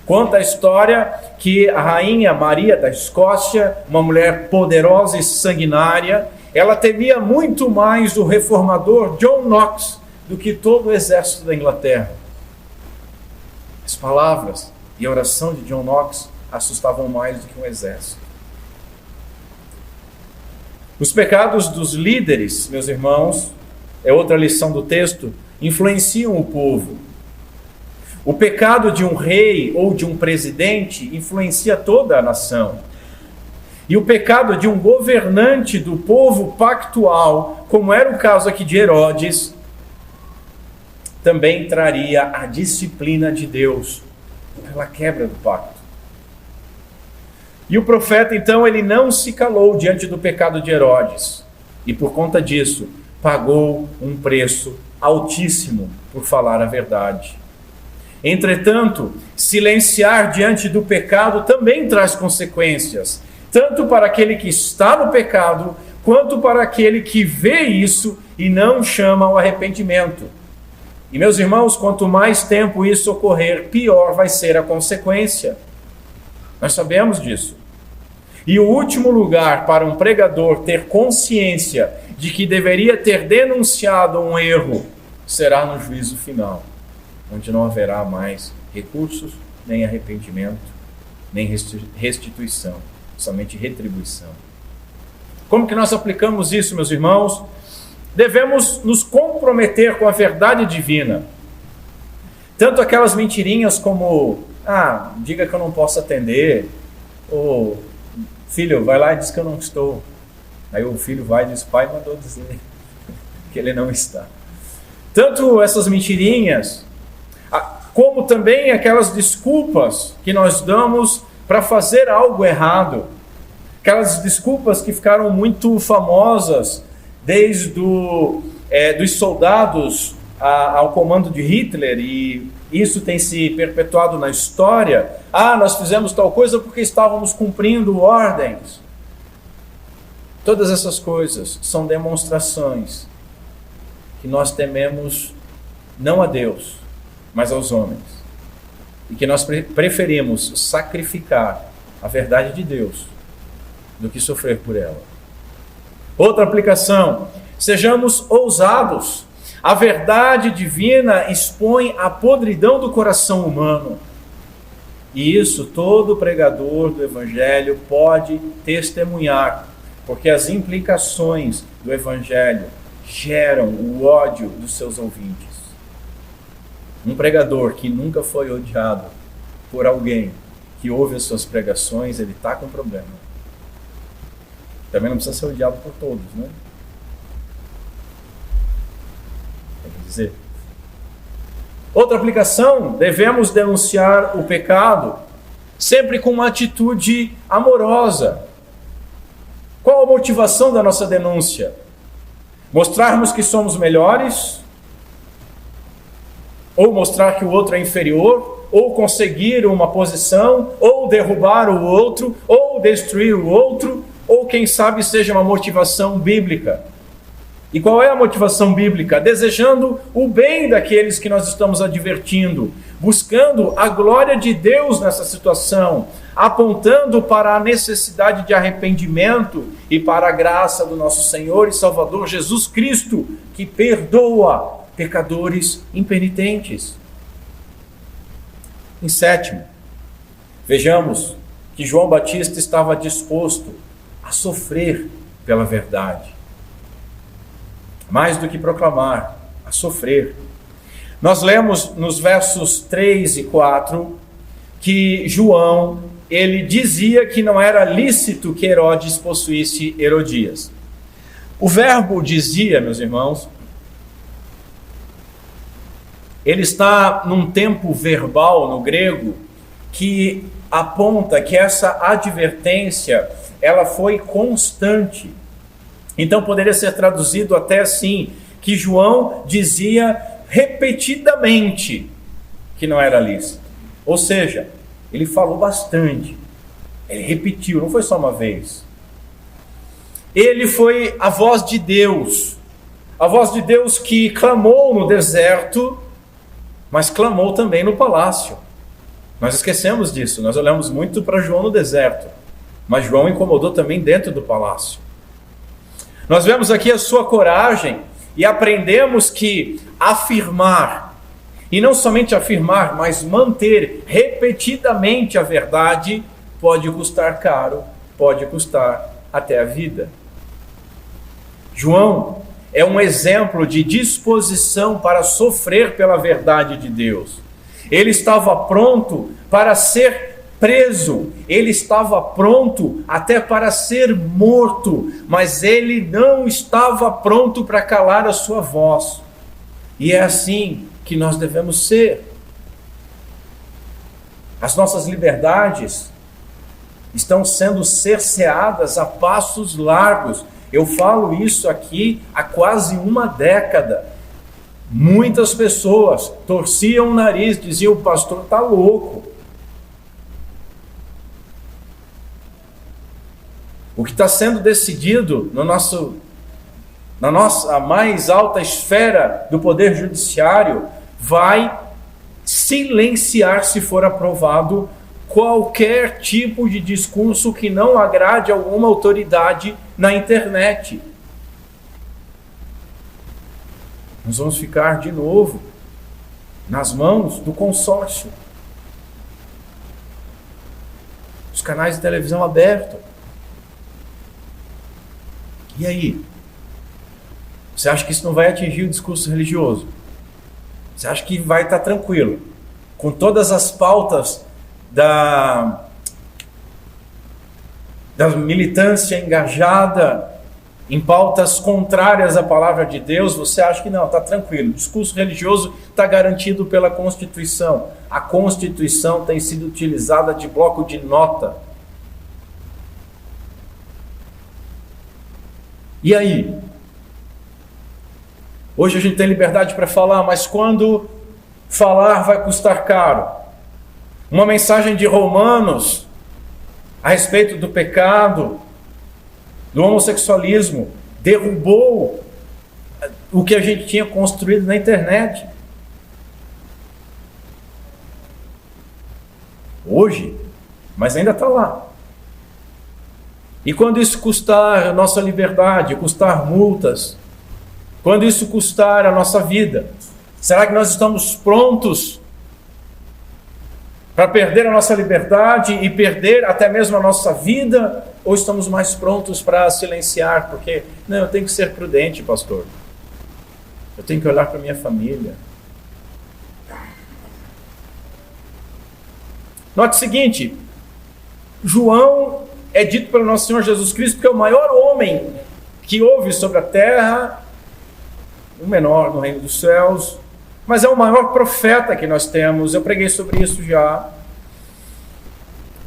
Conta a história que a rainha Maria da Escócia, uma mulher poderosa e sanguinária, ela temia muito mais o reformador John Knox do que todo o exército da Inglaterra. As palavras e a oração de John Knox assustavam mais do que um exército. Os pecados dos líderes, meus irmãos, é outra lição do texto, influenciam o povo. O pecado de um rei ou de um presidente influencia toda a nação. E o pecado de um governante do povo pactual, como era o caso aqui de Herodes, também traria a disciplina de Deus pela quebra do pacto. E o profeta, então, ele não se calou diante do pecado de Herodes. E por conta disso, pagou um preço altíssimo por falar a verdade. Entretanto, silenciar diante do pecado também traz consequências, tanto para aquele que está no pecado, quanto para aquele que vê isso e não chama ao arrependimento. E, meus irmãos, quanto mais tempo isso ocorrer, pior vai ser a consequência. Nós sabemos disso. E o último lugar para um pregador ter consciência de que deveria ter denunciado um erro será no juízo final, onde não haverá mais recursos, nem arrependimento, nem restituição, somente retribuição. Como que nós aplicamos isso, meus irmãos? Devemos nos comprometer com a verdade divina. Tanto aquelas mentirinhas como, diga que eu não posso atender, ou filho, vai lá e diz que eu não estou. Aí o filho vai e diz, pai mandou dizer que ele não está. Tanto essas mentirinhas, como também aquelas desculpas que nós damos para fazer algo errado. Aquelas desculpas que ficaram muito famosas desde dos soldados ao comando de Hitler, e isso tem se perpetuado na história. Nós fizemos tal coisa porque estávamos cumprindo ordens. Todas essas coisas são demonstrações que nós tememos não a Deus, mas aos homens. E que nós preferimos sacrificar a verdade de Deus do que sofrer por ela. Outra aplicação, sejamos ousados. A verdade divina expõe a podridão do coração humano. E isso todo pregador do Evangelho pode testemunhar, porque as implicações do Evangelho geram o ódio dos seus ouvintes. Um pregador que nunca foi odiado por alguém que ouve as suas pregações, ele está com problema. Também não precisa ser odiado por todos, né? Quer dizer. Outra aplicação, devemos denunciar o pecado sempre com uma atitude amorosa. Qual a motivação da nossa denúncia? Mostrarmos que somos melhores? Ou mostrar que o outro é inferior? Ou conseguir uma posição? Ou derrubar o outro? Ou destruir o outro? Ou quem sabe seja uma motivação bíblica? E qual é a motivação bíblica? Desejando o bem daqueles que nós estamos advertindo, buscando a glória de Deus nessa situação, apontando para a necessidade de arrependimento e para a graça do nosso Senhor e Salvador Jesus Cristo, que perdoa pecadores impenitentes. Em sétimo, vejamos que João Batista estava disposto a sofrer pela verdade. Mais do que proclamar, a sofrer. Nós lemos nos versos 3 e 4 que João, ele dizia que não era lícito que Herodes possuísse Herodias. O verbo dizia, meus irmãos, ele está num tempo verbal no grego que aponta que essa advertência, ela foi constante. Então poderia ser traduzido até assim, que João dizia repetidamente que não era lícito. Ou seja, ele falou bastante, ele repetiu, não foi só uma vez. Ele foi a voz de Deus que clamou no deserto, mas clamou também no palácio. Nós esquecemos disso, nós olhamos muito para João no deserto, mas João incomodou também dentro do palácio. Nós vemos aqui a sua coragem e aprendemos que afirmar, e não somente afirmar, mas manter repetidamente a verdade, pode custar caro, pode custar até a vida. João é um exemplo de disposição para sofrer pela verdade de Deus. Ele estava pronto para ser preso, ele estava pronto até para ser morto, mas ele não estava pronto para calar a sua voz. E é assim que nós devemos ser. As nossas liberdades estão sendo cerceadas a passos largos. Eu falo isso aqui há quase uma década. Muitas pessoas torciam o nariz, diziam: o pastor está louco. O que está sendo decidido na nossa mais alta esfera do Poder Judiciário vai silenciar, se for aprovado, qualquer tipo de discurso que não agrade alguma autoridade na internet. Nós vamos ficar de novo nas mãos do consórcio. Os canais de televisão abertos. E aí? Você acha que isso não vai atingir o discurso religioso? Você acha que vai estar tranquilo? Com todas as pautas da militância engajada em pautas contrárias à palavra de Deus, você acha que não, está tranquilo. O discurso religioso está garantido pela Constituição. A Constituição tem sido utilizada de bloco de nota. E aí? Hoje a gente tem liberdade para falar, mas quando falar vai custar caro. Uma mensagem de Romanos a respeito do pecado, do homossexualismo, derrubou o que a gente tinha construído na internet. Hoje, mas ainda está lá. E quando isso custar a nossa liberdade, custar multas, quando isso custar a nossa vida, será que nós estamos prontos para perder a nossa liberdade e perder até mesmo a nossa vida? Ou estamos mais prontos para silenciar? Porque, não, eu tenho que ser prudente, pastor. Eu tenho que olhar para a minha família. Note o seguinte, João é dito pelo nosso Senhor Jesus Cristo que é o maior homem que houve sobre a terra, o menor no reino dos céus, mas é o maior profeta que nós temos. Eu preguei sobre isso já.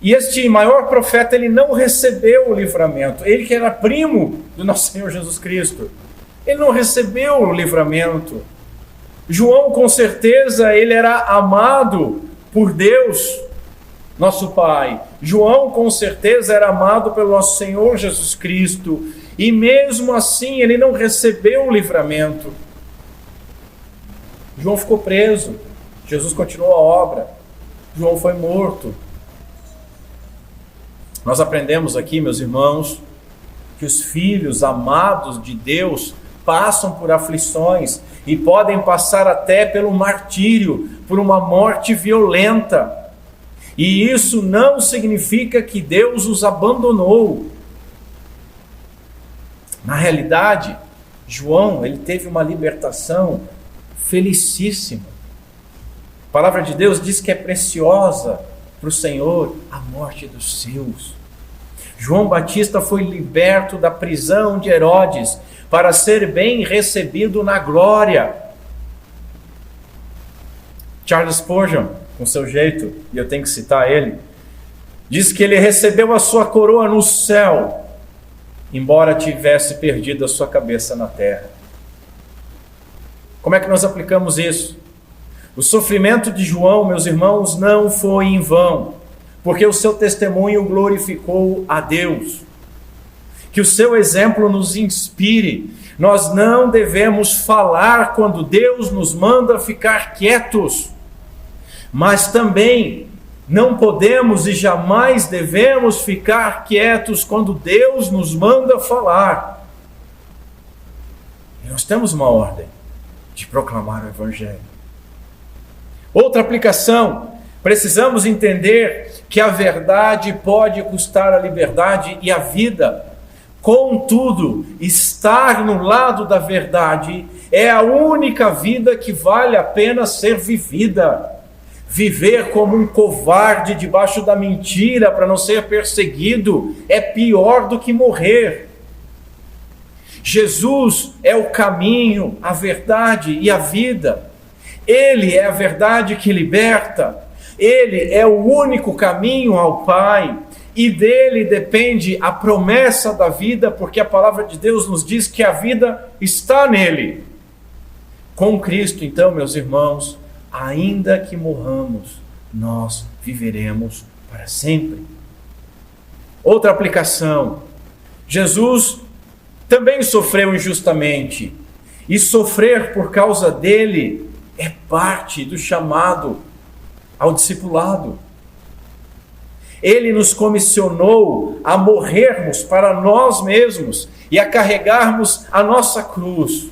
E este maior profeta, ele não recebeu o livramento. Ele que era primo do nosso Senhor Jesus Cristo, ele não recebeu o livramento. João, com certeza, ele era amado por Deus, nosso pai. João, com certeza, era amado pelo nosso Senhor Jesus Cristo, e mesmo assim ele não recebeu o livramento. João ficou preso, Jesus continuou a obra, João foi morto. Nós aprendemos aqui, meus irmãos, que os filhos amados de Deus passam por aflições e podem passar até pelo martírio, por uma morte violenta. E isso não significa que Deus os abandonou. Na realidade, João, ele teve uma libertação felicíssima. A palavra de Deus diz que é preciosa para o Senhor a morte dos seus. João Batista foi liberto da prisão de Herodes para ser bem recebido na glória. Charles Spurgeon, com seu jeito, e eu tenho que citar ele, diz que ele recebeu a sua coroa no céu, embora tivesse perdido a sua cabeça na terra. Como é que nós aplicamos isso? O sofrimento de João, meus irmãos, não foi em vão, porque o seu testemunho glorificou a Deus. Que o seu exemplo nos inspire. Nós não devemos falar quando Deus nos manda ficar quietos, mas também não podemos e jamais devemos ficar quietos quando Deus nos manda falar. E nós temos uma ordem de proclamar o Evangelho. Outra aplicação, precisamos entender que a verdade pode custar a liberdade e a vida. Contudo, estar no lado da verdade é a única vida que vale a pena ser vivida. Viver como um covarde debaixo da mentira para não ser perseguido é pior do que morrer. Jesus é o caminho, a verdade e a vida. Ele é a verdade que liberta. Ele é o único caminho ao Pai. E dele depende a promessa da vida, porque a palavra de Deus nos diz que a vida está nele. Com Cristo, então, meus irmãos, ainda que morramos, nós viveremos para sempre. Outra aplicação. Jesus também sofreu injustamente. E sofrer por causa dele é parte do chamado ao discipulado. Ele nos comissionou a morrermos para nós mesmos e a carregarmos a nossa cruz.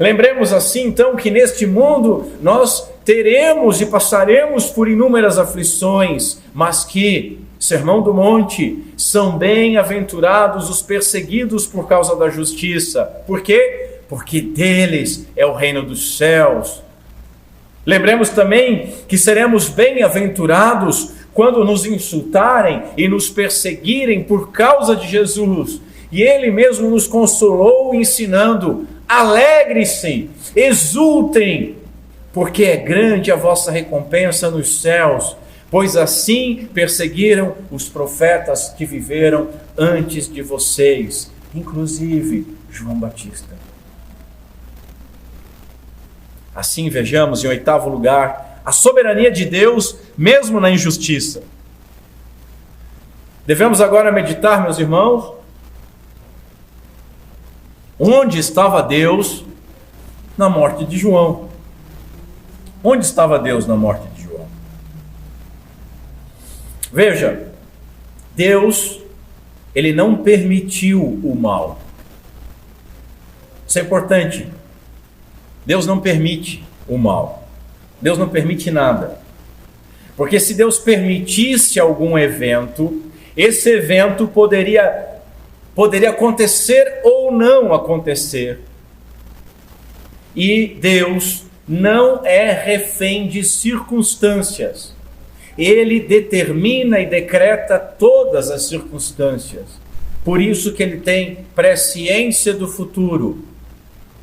Lembremos assim, então, que neste mundo nós teremos e passaremos por inúmeras aflições, mas que, Sermão do Monte, são bem-aventurados os perseguidos por causa da justiça. Por quê? Porque deles é o reino dos céus. Lembremos também que seremos bem-aventurados quando nos insultarem e nos perseguirem por causa de Jesus. E Ele mesmo nos consolou ensinando: alegre-se, exultem, porque é grande a vossa recompensa nos céus, pois assim perseguiram os profetas que viveram antes de vocês, inclusive João Batista. Assim, vejamos, em oitavo lugar, a soberania de Deus, mesmo na injustiça. Devemos agora meditar, meus irmãos, onde estava Deus na morte de João? Onde estava Deus na morte de João? Veja, Deus, Ele não permitiu o mal. Isso é importante. Deus não permite o mal. Deus não permite nada. Porque se Deus permitisse algum evento, esse evento poderia acontecer ou não acontecer. E Deus não é refém de circunstâncias. Ele determina e decreta todas as circunstâncias. Por isso que Ele tem presciência do futuro.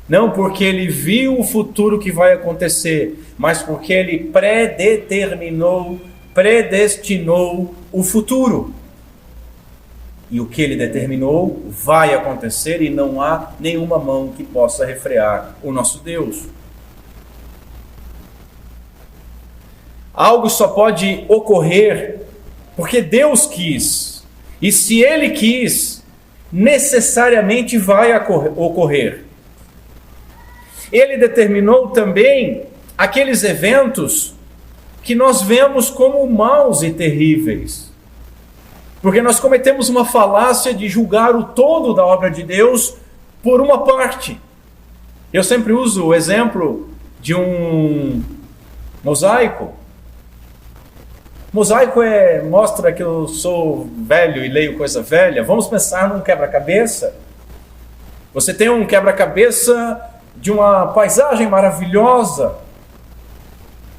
Não porque Ele viu o futuro que vai acontecer, mas porque Ele predestinou o futuro. E o que Ele determinou vai acontecer e não há nenhuma mão que possa refrear o nosso Deus. Algo só pode ocorrer porque Deus quis. E se Ele quis, necessariamente vai ocorrer. Ele determinou também aqueles eventos que nós vemos como maus e terríveis. Porque nós cometemos uma falácia de julgar o todo da obra de Deus por uma parte. Eu sempre uso o exemplo de um mosaico. Mosaico mostra que eu sou velho e leio coisa velha. Vamos pensar num quebra-cabeça. Você tem um quebra-cabeça de uma paisagem maravilhosa,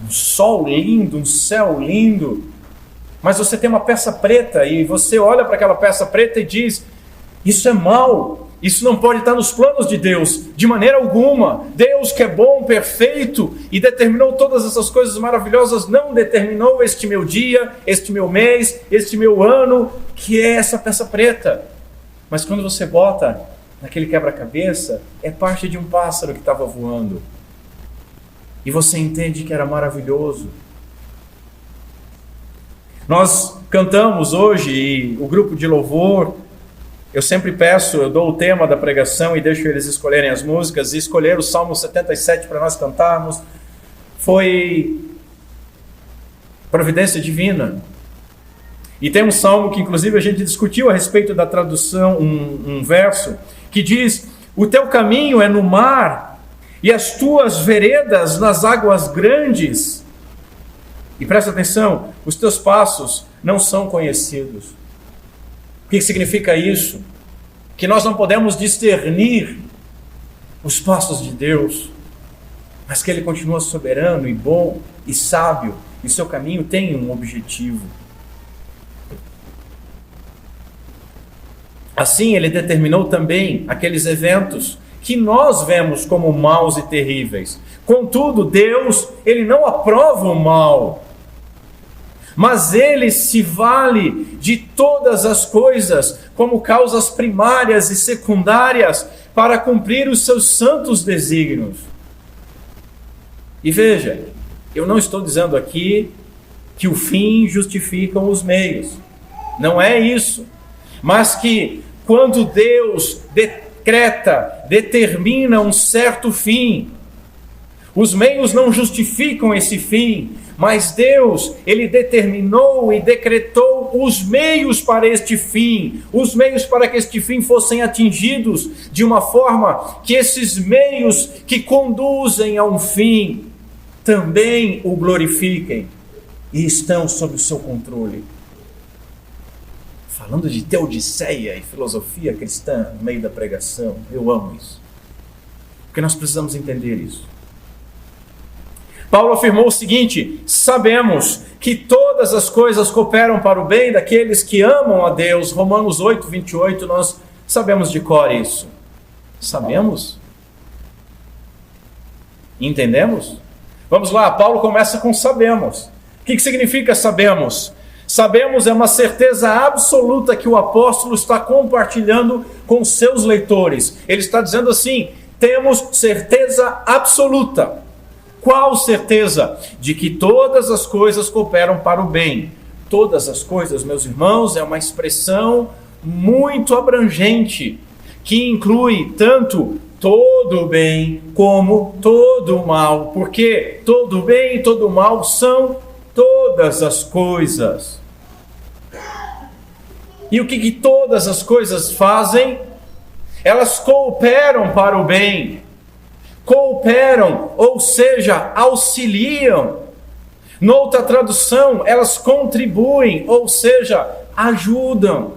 um sol lindo, um céu lindo, mas você tem uma peça preta e você olha para aquela peça preta e diz: isso é mal, isso não pode estar nos planos de Deus, de maneira alguma. Deus, que é bom, perfeito e determinou todas essas coisas maravilhosas, não determinou este meu dia, este meu mês, este meu ano, que é essa peça preta. Mas quando você bota naquele quebra-cabeça, é parte de um pássaro que estava voando. E você entende que era maravilhoso. Nós cantamos hoje, e o grupo de louvor, eu sempre peço, eu dou o tema da pregação e deixo eles escolherem as músicas, e escolher o Salmo 77 para nós cantarmos foi providência divina. E tem um salmo que inclusive a gente discutiu a respeito da tradução, um verso, que diz: o teu caminho é no mar, e as tuas veredas nas águas grandes. E presta atenção, os teus passos não são conhecidos. O que significa isso? Que nós não podemos discernir os passos de Deus, mas que Ele continua soberano e bom e sábio, e seu caminho tem um objetivo. Assim, Ele determinou também aqueles eventos que nós vemos como maus e terríveis. Contudo, Deus, Ele não aprova o mal, mas Ele se vale de todas as coisas como causas primárias e secundárias para cumprir os seus santos desígnios. E veja, eu não estou dizendo aqui que o fim justifica os meios. Não é isso. Mas que quando Deus determina um certo fim, os meios não justificam esse fim, mas Deus, Ele determinou e decretou os meios para este fim, os meios para que este fim fossem atingidos de uma forma que esses meios que conduzem a um fim também o glorifiquem e estão sob o seu controle. Falando de teodiceia e filosofia cristã no meio da pregação, eu amo isso, porque nós precisamos entender isso. Paulo afirmou o seguinte: sabemos que todas as coisas cooperam para o bem daqueles que amam a Deus. Romanos 8, 28, nós sabemos de cor isso. Sabemos? Entendemos? Vamos lá, Paulo começa com sabemos. O que significa sabemos? Sabemos é uma certeza absoluta que o apóstolo está compartilhando com seus leitores. Ele está dizendo assim: temos certeza absoluta. Qual certeza? De que todas as coisas cooperam para o bem. Todas as coisas, meus irmãos, é uma expressão muito abrangente, que inclui tanto todo o bem como todo o mal, porque todo o bem e todo o mal são todas as coisas. E o que todas as coisas fazem? Elas cooperam para o bem. Cooperam, ou seja, auxiliam. Noutra tradução, elas contribuem, ou seja, ajudam.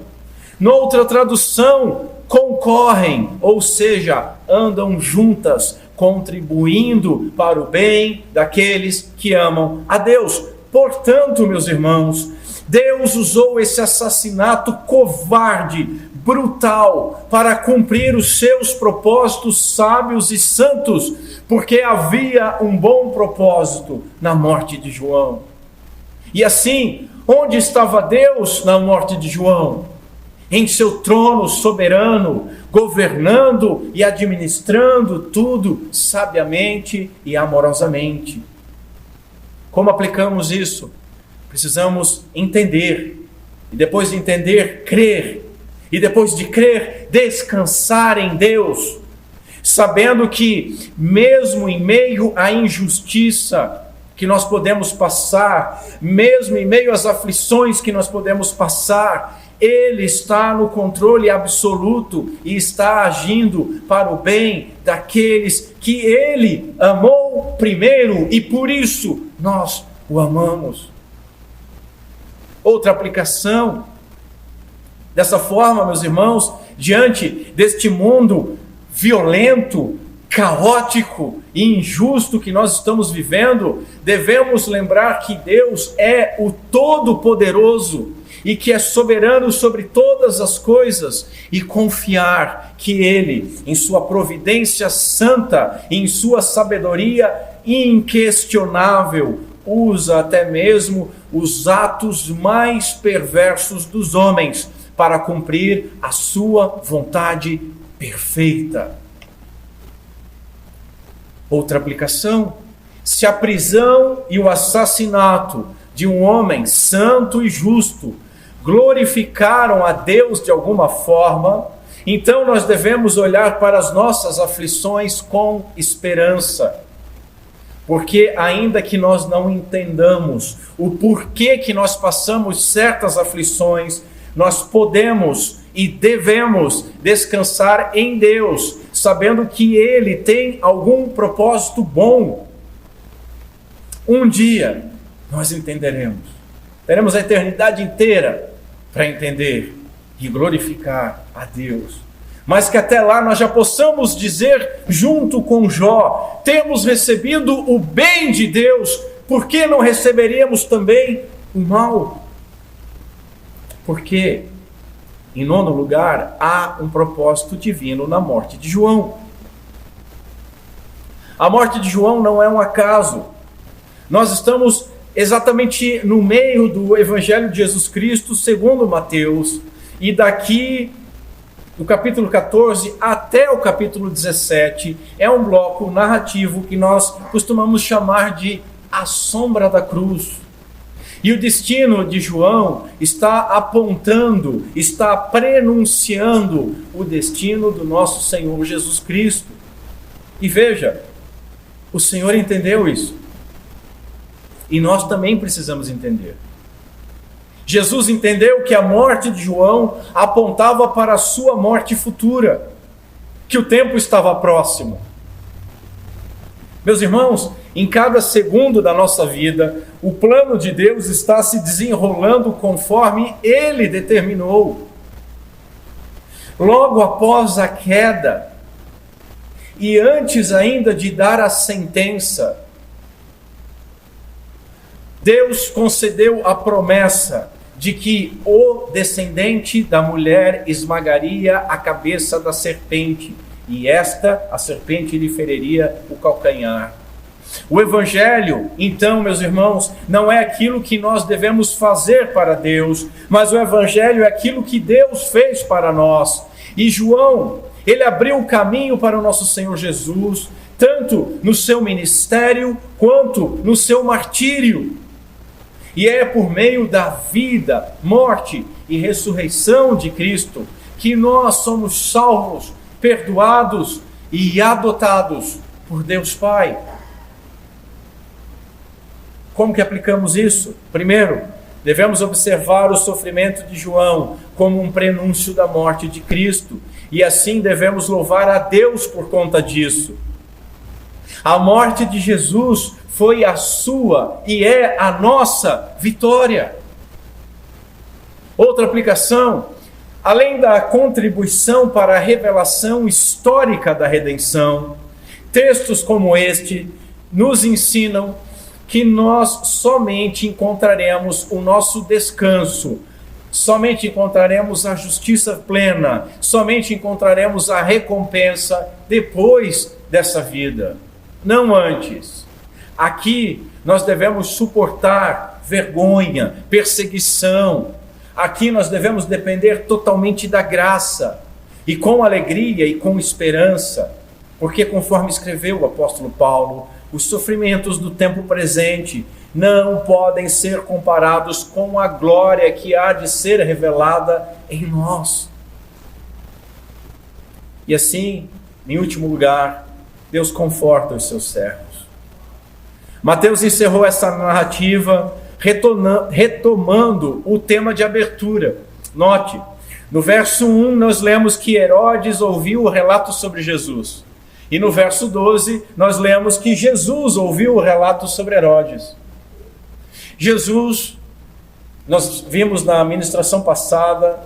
Noutra tradução, concorrem, ou seja, andam juntas, contribuindo para o bem daqueles que amam a Deus. Portanto, meus irmãos, Deus usou esse assassinato covarde, brutal, para cumprir os seus propósitos sábios e santos, porque havia um bom propósito na morte de João. E assim, onde estava Deus na morte de João? Em seu trono soberano, governando e administrando tudo sabiamente e amorosamente. Como aplicamos isso? Precisamos entender, e depois de entender, crer, e depois de crer, descansar em Deus, sabendo que mesmo em meio à injustiça que nós podemos passar, mesmo em meio às aflições que nós podemos passar, Ele está no controle absoluto e está agindo para o bem daqueles que Ele amou primeiro e por isso nós o amamos. Outra aplicação, dessa forma, meus irmãos, diante deste mundo violento, caótico e injusto que nós estamos vivendo, devemos lembrar que Deus é o Todo-Poderoso e que é soberano sobre todas as coisas, e confiar que Ele, em sua providência santa, em sua sabedoria inquestionável, usa até mesmo os atos mais perversos dos homens para cumprir a sua vontade perfeita. Outra aplicação: se a prisão e o assassinato de um homem santo e justo glorificaram a Deus de alguma forma, então nós devemos olhar para as nossas aflições com esperança. Porque ainda que nós não entendamos o porquê que nós passamos certas aflições, nós podemos e devemos descansar em Deus, sabendo que Ele tem algum propósito bom. Um dia nós entenderemos, teremos a eternidade inteira para entender e glorificar a Deus. Mas que até lá nós já possamos dizer, junto com Jó, temos recebido o bem de Deus, por que não receberíamos também o mal? Porque, em nono lugar, há um propósito divino na morte de João. A morte de João não é um acaso. Nós estamos exatamente no meio do Evangelho de Jesus Cristo, segundo Mateus, e daqui do capítulo 14 até o capítulo 17, é um bloco narrativo que nós costumamos chamar de A Sombra da Cruz. E o destino de João está apontando, está prenunciando o destino do nosso Senhor Jesus Cristo. E veja, o Senhor entendeu isso. E nós também precisamos entender. Jesus entendeu que a morte de João apontava para a sua morte futura, que o tempo estava próximo. Meus irmãos, em cada segundo da nossa vida, o plano de Deus está se desenrolando conforme Ele determinou. Logo após a queda, e antes ainda de dar a sentença, Deus concedeu a promessa de que o descendente da mulher esmagaria a cabeça da serpente, e a serpente lhe feriria o calcanhar. O Evangelho, então, meus irmãos, não é aquilo que nós devemos fazer para Deus, mas o Evangelho é aquilo que Deus fez para nós. E João, ele abriu o caminho para o nosso Senhor Jesus, tanto no seu ministério, quanto no seu martírio. E é por meio da vida, morte e ressurreição de Cristo que nós somos salvos, perdoados e adotados por Deus Pai. Como que aplicamos isso? Primeiro, devemos observar o sofrimento de João como um prenúncio da morte de Cristo, e assim devemos louvar a Deus por conta disso. A morte de Jesus foi a sua e é a nossa vitória. Outra aplicação: além da contribuição para a revelação histórica da redenção, textos como este nos ensinam que nós somente encontraremos o nosso descanso, somente encontraremos a justiça plena, somente encontraremos a recompensa depois dessa vida, não antes. Aqui nós devemos suportar vergonha, perseguição. Aqui nós devemos depender totalmente da graça, e com alegria e com esperança, porque conforme escreveu o apóstolo Paulo, os sofrimentos do tempo presente não podem ser comparados com a glória que há de ser revelada em nós. E assim, em último lugar, Deus conforta os seus servos. Mateus encerrou essa narrativa retomando o tema de abertura. Note, no verso 1 nós lemos que Herodes ouviu o relato sobre Jesus. E no verso 12 nós lemos que Jesus ouviu o relato sobre Herodes. Jesus, nós vimos na ministração passada,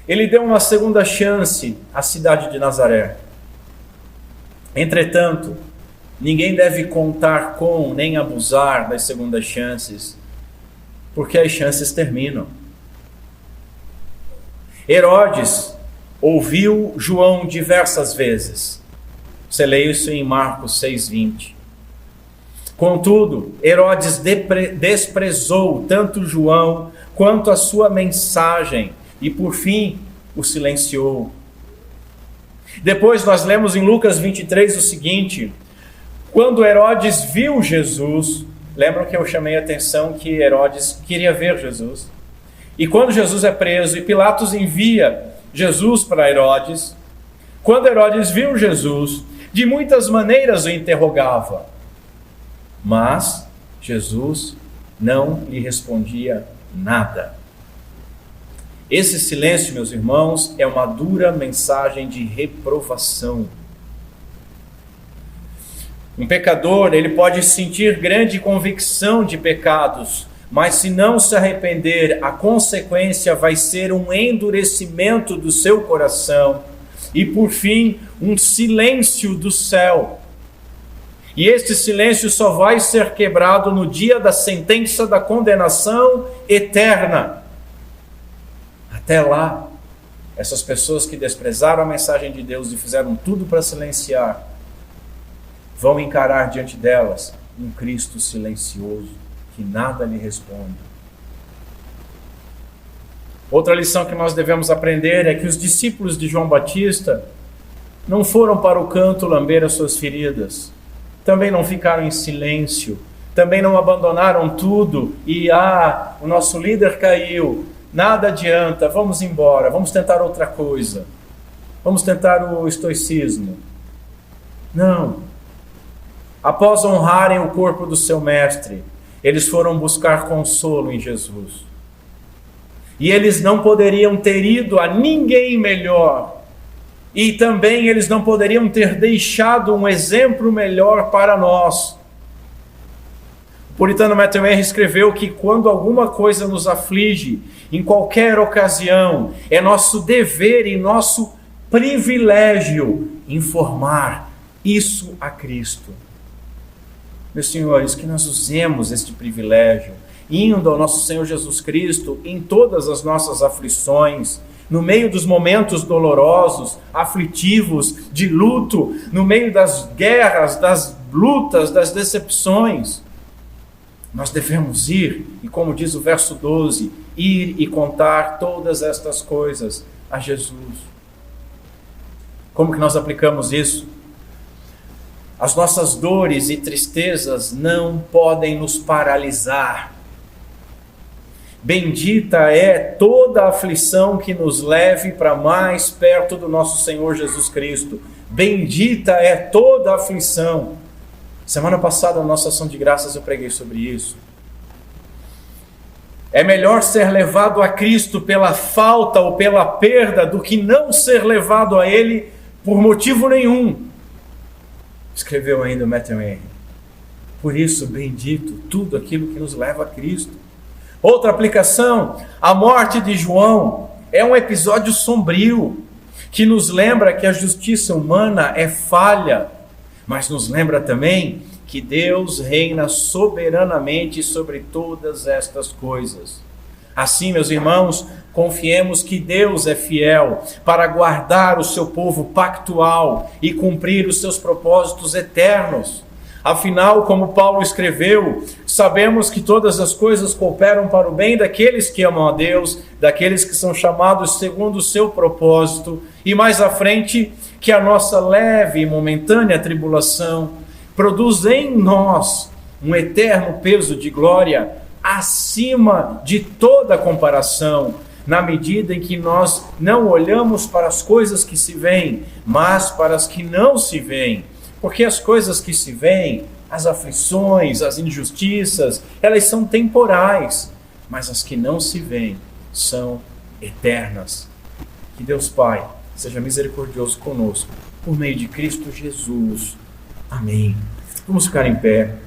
ele deu uma segunda chance à cidade de Nazaré. Entretanto, ninguém deve contar com nem abusar das segundas chances, porque as chances terminam. Herodes ouviu João diversas vezes. Você lê isso em Marcos 6:20. Contudo, Herodes desprezou tanto João quanto a sua mensagem e, por fim, o silenciou. Depois nós lemos em Lucas 23 o seguinte: quando Herodes viu Jesus, lembram que eu chamei a atenção que Herodes queria ver Jesus? E quando Jesus é preso e Pilatos envia Jesus para Herodes, quando Herodes viu Jesus, de muitas maneiras o interrogava, mas Jesus não lhe respondia nada. Esse silêncio, meus irmãos, é uma dura mensagem de reprovação. Um pecador, ele pode sentir grande convicção de pecados, mas se não se arrepender, a consequência vai ser um endurecimento do seu coração e, por fim, um silêncio do céu. E este silêncio só vai ser quebrado no dia da sentença da condenação eterna. Até lá, essas pessoas que desprezaram a mensagem de Deus e fizeram tudo para silenciar, vão encarar diante delas um Cristo silencioso, que nada lhe responde. Outra lição que nós devemos aprender é que os discípulos de João Batista não foram para o canto lamber as suas feridas, também não ficaram em silêncio, também não abandonaram tudo e, o nosso líder caiu, nada adianta, vamos embora, vamos tentar outra coisa, vamos tentar o estoicismo. Não. Após honrarem o corpo do seu mestre, eles foram buscar consolo em Jesus. E eles não poderiam ter ido a ninguém melhor. E também eles não poderiam ter deixado um exemplo melhor para nós. O puritano Matthew Henry escreveu que quando alguma coisa nos aflige, em qualquer ocasião, é nosso dever e nosso privilégio informar isso a Cristo. Meus senhores, que nós usemos este privilégio, indo ao nosso Senhor Jesus Cristo em todas as nossas aflições, no meio dos momentos dolorosos, aflitivos, de luto, no meio das guerras, das lutas, das decepções. Nós devemos ir, e como diz o verso 12, ir e contar todas estas coisas a Jesus. Como que nós aplicamos isso? As nossas dores e tristezas não podem nos paralisar. Bendita é toda a aflição que nos leve para mais perto do nosso Senhor Jesus Cristo. Bendita é toda a aflição. Semana passada, na nossa ação de graças, eu preguei sobre isso. É melhor ser levado a Cristo pela falta ou pela perda do que não ser levado a Ele por motivo nenhum. Escreveu ainda o Matthew Henry. Por isso, bendito tudo aquilo que nos leva a Cristo. Outra aplicação, a morte de João é um episódio sombrio, que nos lembra que a justiça humana é falha, mas nos lembra também que Deus reina soberanamente sobre todas estas coisas. Assim, meus irmãos, confiemos que Deus é fiel para guardar o seu povo pactual e cumprir os seus propósitos eternos. Afinal, como Paulo escreveu, sabemos que todas as coisas cooperam para o bem daqueles que amam a Deus, daqueles que são chamados segundo o seu propósito, e mais à frente, que a nossa leve e momentânea tribulação produz em nós um eterno peso de glória acima de toda comparação, na medida em que nós não olhamos para as coisas que se veem, mas para as que não se veem. Porque as coisas que se veem, as aflições, as injustiças, elas são temporais, mas as que não se veem são eternas. Que Deus Pai seja misericordioso conosco, por meio de Cristo Jesus. Amém. Vamos ficar em pé.